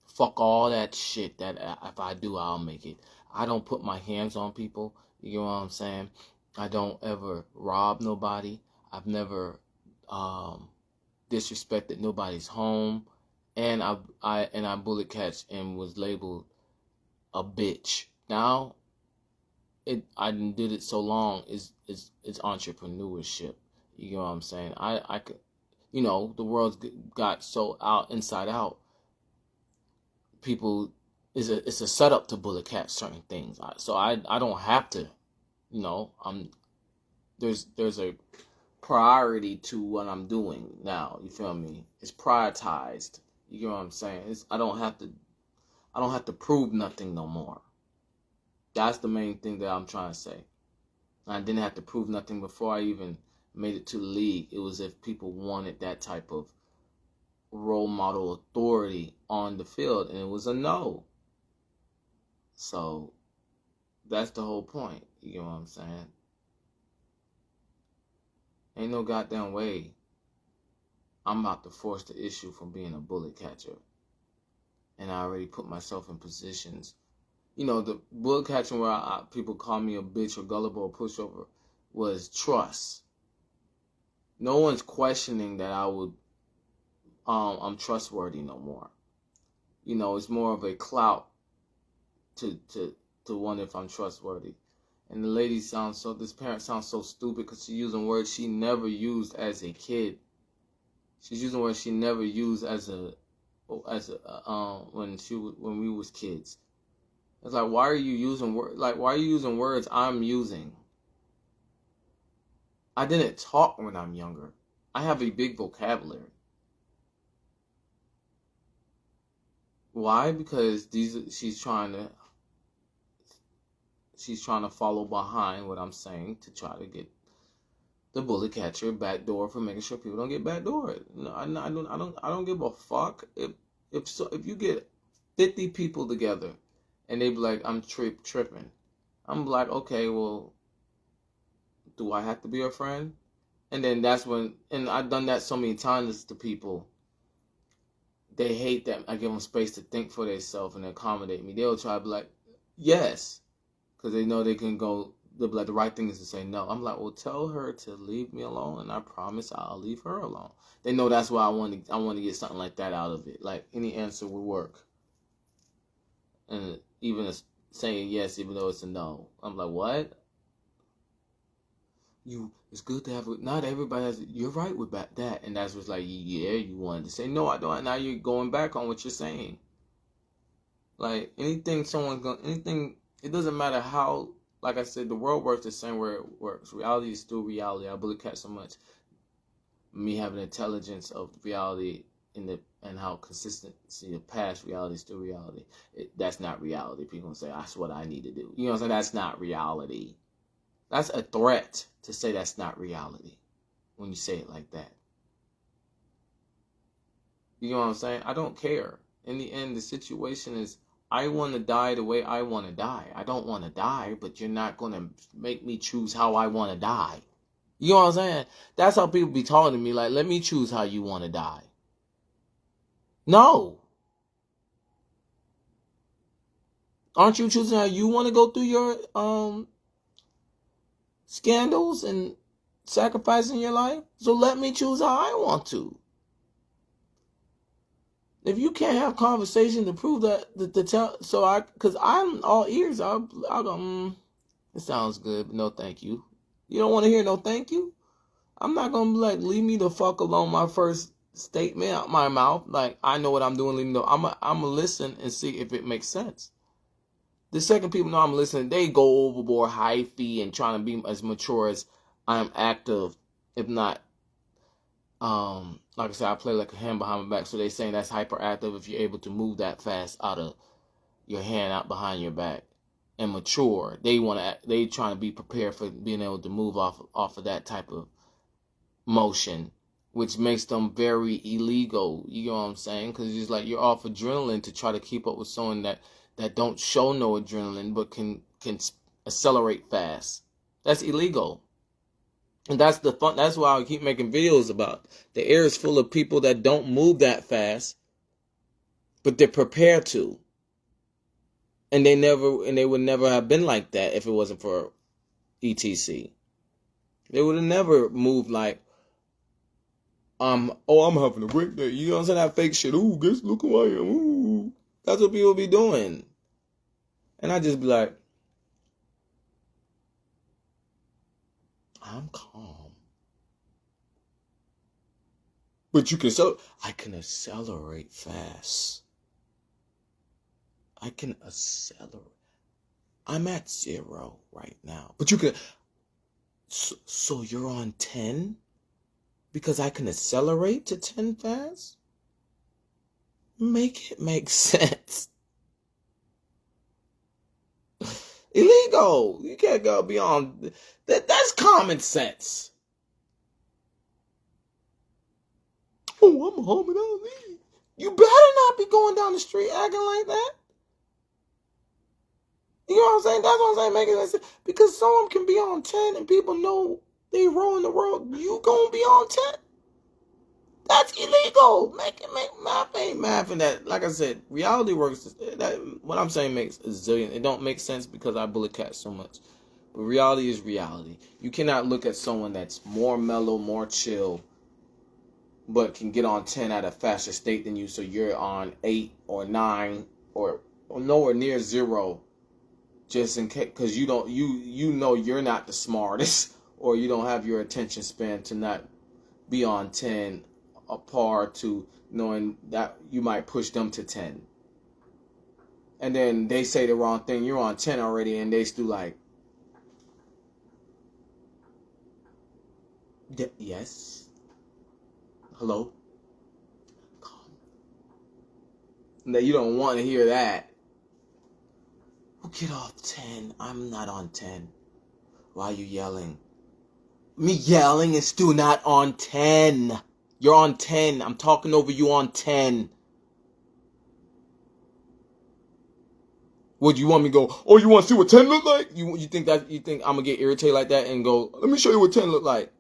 Fuck all that shit that if I do, I'll make it. I don't put my hands on people. You know what I'm saying? I don't ever rob nobody. I've never disrespected nobody's home. And I bullet catch and was labeled a bitch. Now, I did it so long. It's entrepreneurship. You know what I'm saying? I could, you know, the world's got so inside out. People, it's a setup to bullet catch certain things. So I don't have to, you know. There's a priority to what I'm doing now. You feel me? It's prioritized. You know what I'm saying? I don't have to prove nothing no more. That's the main thing that I'm trying to say. I didn't have to prove nothing before I even made it to the league. It was if people wanted that type of role model authority on the field, and it was a no. So that's the whole point. You know what I'm saying? Ain't no goddamn way I'm about to force the issue from being a bullet catcher. and I already put myself in positions. You know, the bullet catching where people call me a bitch or gullible or pushover was trust. No one's questioning that I'm trustworthy no more. You know, it's more of a clout to wonder if I'm trustworthy. And the lady this parent sounds so stupid because she's using words she never used as a kid. She's using words she never used when we was kids. It's like, why are you using words I'm using? I didn't talk when I'm younger. I have a big vocabulary. Why? Because she's trying to follow behind what I'm saying to try to get the bullet catcher backdoor for making sure people don't get backdoored. No, I don't give a fuck if you get 50 people together and they be like, I'm tripping. I'm like, okay, well, do I have to be a friend? And then that's when, and I've done that so many times to people. They hate that I give them space to think for themselves and accommodate me. They'll try to be like, yes, because they know they can go. They'll be like, the right thing is to say no. I'm like, well, tell her to leave me alone, and I promise I'll leave her alone. They know that's why I want to get something like that out of it. Like, any answer would work. And even saying yes, even though it's a no. I'm like, what? It's good to have, not everybody has, you're right with that. And that's what's like, yeah, you wanted to say, no, I don't. Now you're going back on what you're saying. Like, it doesn't matter how, like I said, the world works the same way it works. Reality is still reality. I bullet catch so much. Me having intelligence of reality and how consistency of past reality is still reality. That's not reality. People say, that's what I need to do. You know what I'm saying? That's not reality. That's a threat to say that's not reality when you say it like that. You know what I'm saying? I don't care. In the end, the situation is, I want to die the way I want to die. I don't want to die, but you're not going to make me choose how I want to die. You know what I'm saying? That's how people be talking to me, like, let me choose how you want to die. No. Aren't you choosing how you want to go through your scandals and sacrificing your life? So let me choose how I want to. If you can't have conversation to prove that, because I'm all ears, I'll go, it sounds good, but no thank you. You don't want to hear no thank you? I'm not going to be like, leave me the fuck alone my first statement out my mouth. Like, I know what I'm doing, leave me know. I'm going to listen and see if it makes sense. The second people know I'm listening, they go overboard, hyphy, and trying to be as mature as I'm active, if not, like I said, I play like a hand behind my back, so they saying that's hyperactive if you're able to move that fast out of your hand out behind your back. And mature, they trying to be prepared for being able to move off of that type of motion, which makes them very illegal. You know what I'm saying? Because it's like you're off adrenaline to try to keep up with someone that don't show no adrenaline but can accelerate fast. That's illegal. And that's the fun. That's why I keep making videos about the air is full of people that don't move that fast, but they're prepared to. And they would never have been like that if it wasn't for ETC. They would have never moved like, I'm having a great day. You know what I'm saying? That fake shit. Ooh, guess look who I am. Ooh. That's what people be doing. And I just be like, I'm calm. But I can accelerate fast. I can accelerate. I'm at 0 right now. But you can, so you're on 10? Because I can accelerate to 10 fast? Make it make sense. Illegal. You can't go beyond that. That's common sense. Oh, I'm Muhammad Ali. You better not be going down the street acting like that. You know what I'm saying? That's what I'm saying, making sense. Because someone can be on 10 and people know they rolling the world. You gonna be on 10? That's illegal. I ain't mad for that. Like I said, reality works. That, what I'm saying makes a zillion. It don't make sense because I bullet cat so much. But reality is reality. You cannot look at someone that's more mellow, more chill, but can get on 10 at a faster state than you, so you're on 8 or 9 or nowhere near 0, just in case, because you know you're not the smartest, or you don't have your attention span to not be on 10 a par to knowing that you might push them to 10. And then they say the wrong thing, you're on 10 already, and they still like, yes, hello. Now you don't want to hear that. Well, get off 10. I'm not on 10. Why are you yelling? Me yelling is still not on 10. You're on 10. I'm talking over you on 10. What, you want me to go, oh, you want to see what 10 look like? You think I'm going to get irritated like that and go, let me show you what 10 look like?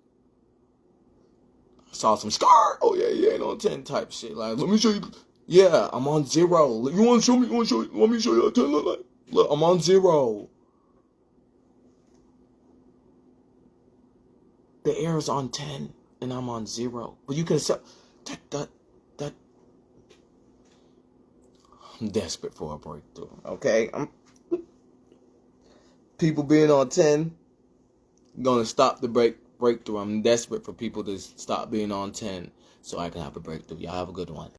I saw some scar. Oh, yeah, you ain't on 10 type shit. Like, let me show you. Yeah, I'm on 0. You want to show me? Want me to show you what 10 look like? Look, I'm on 0. The air is on 10, and I'm on 0. But you can sell that. I'm desperate for a breakthrough. Okay, people being on 10 gonna stop the breakthrough. I'm desperate for people to stop being on 10 so I can have a breakthrough. Y'all have a good one.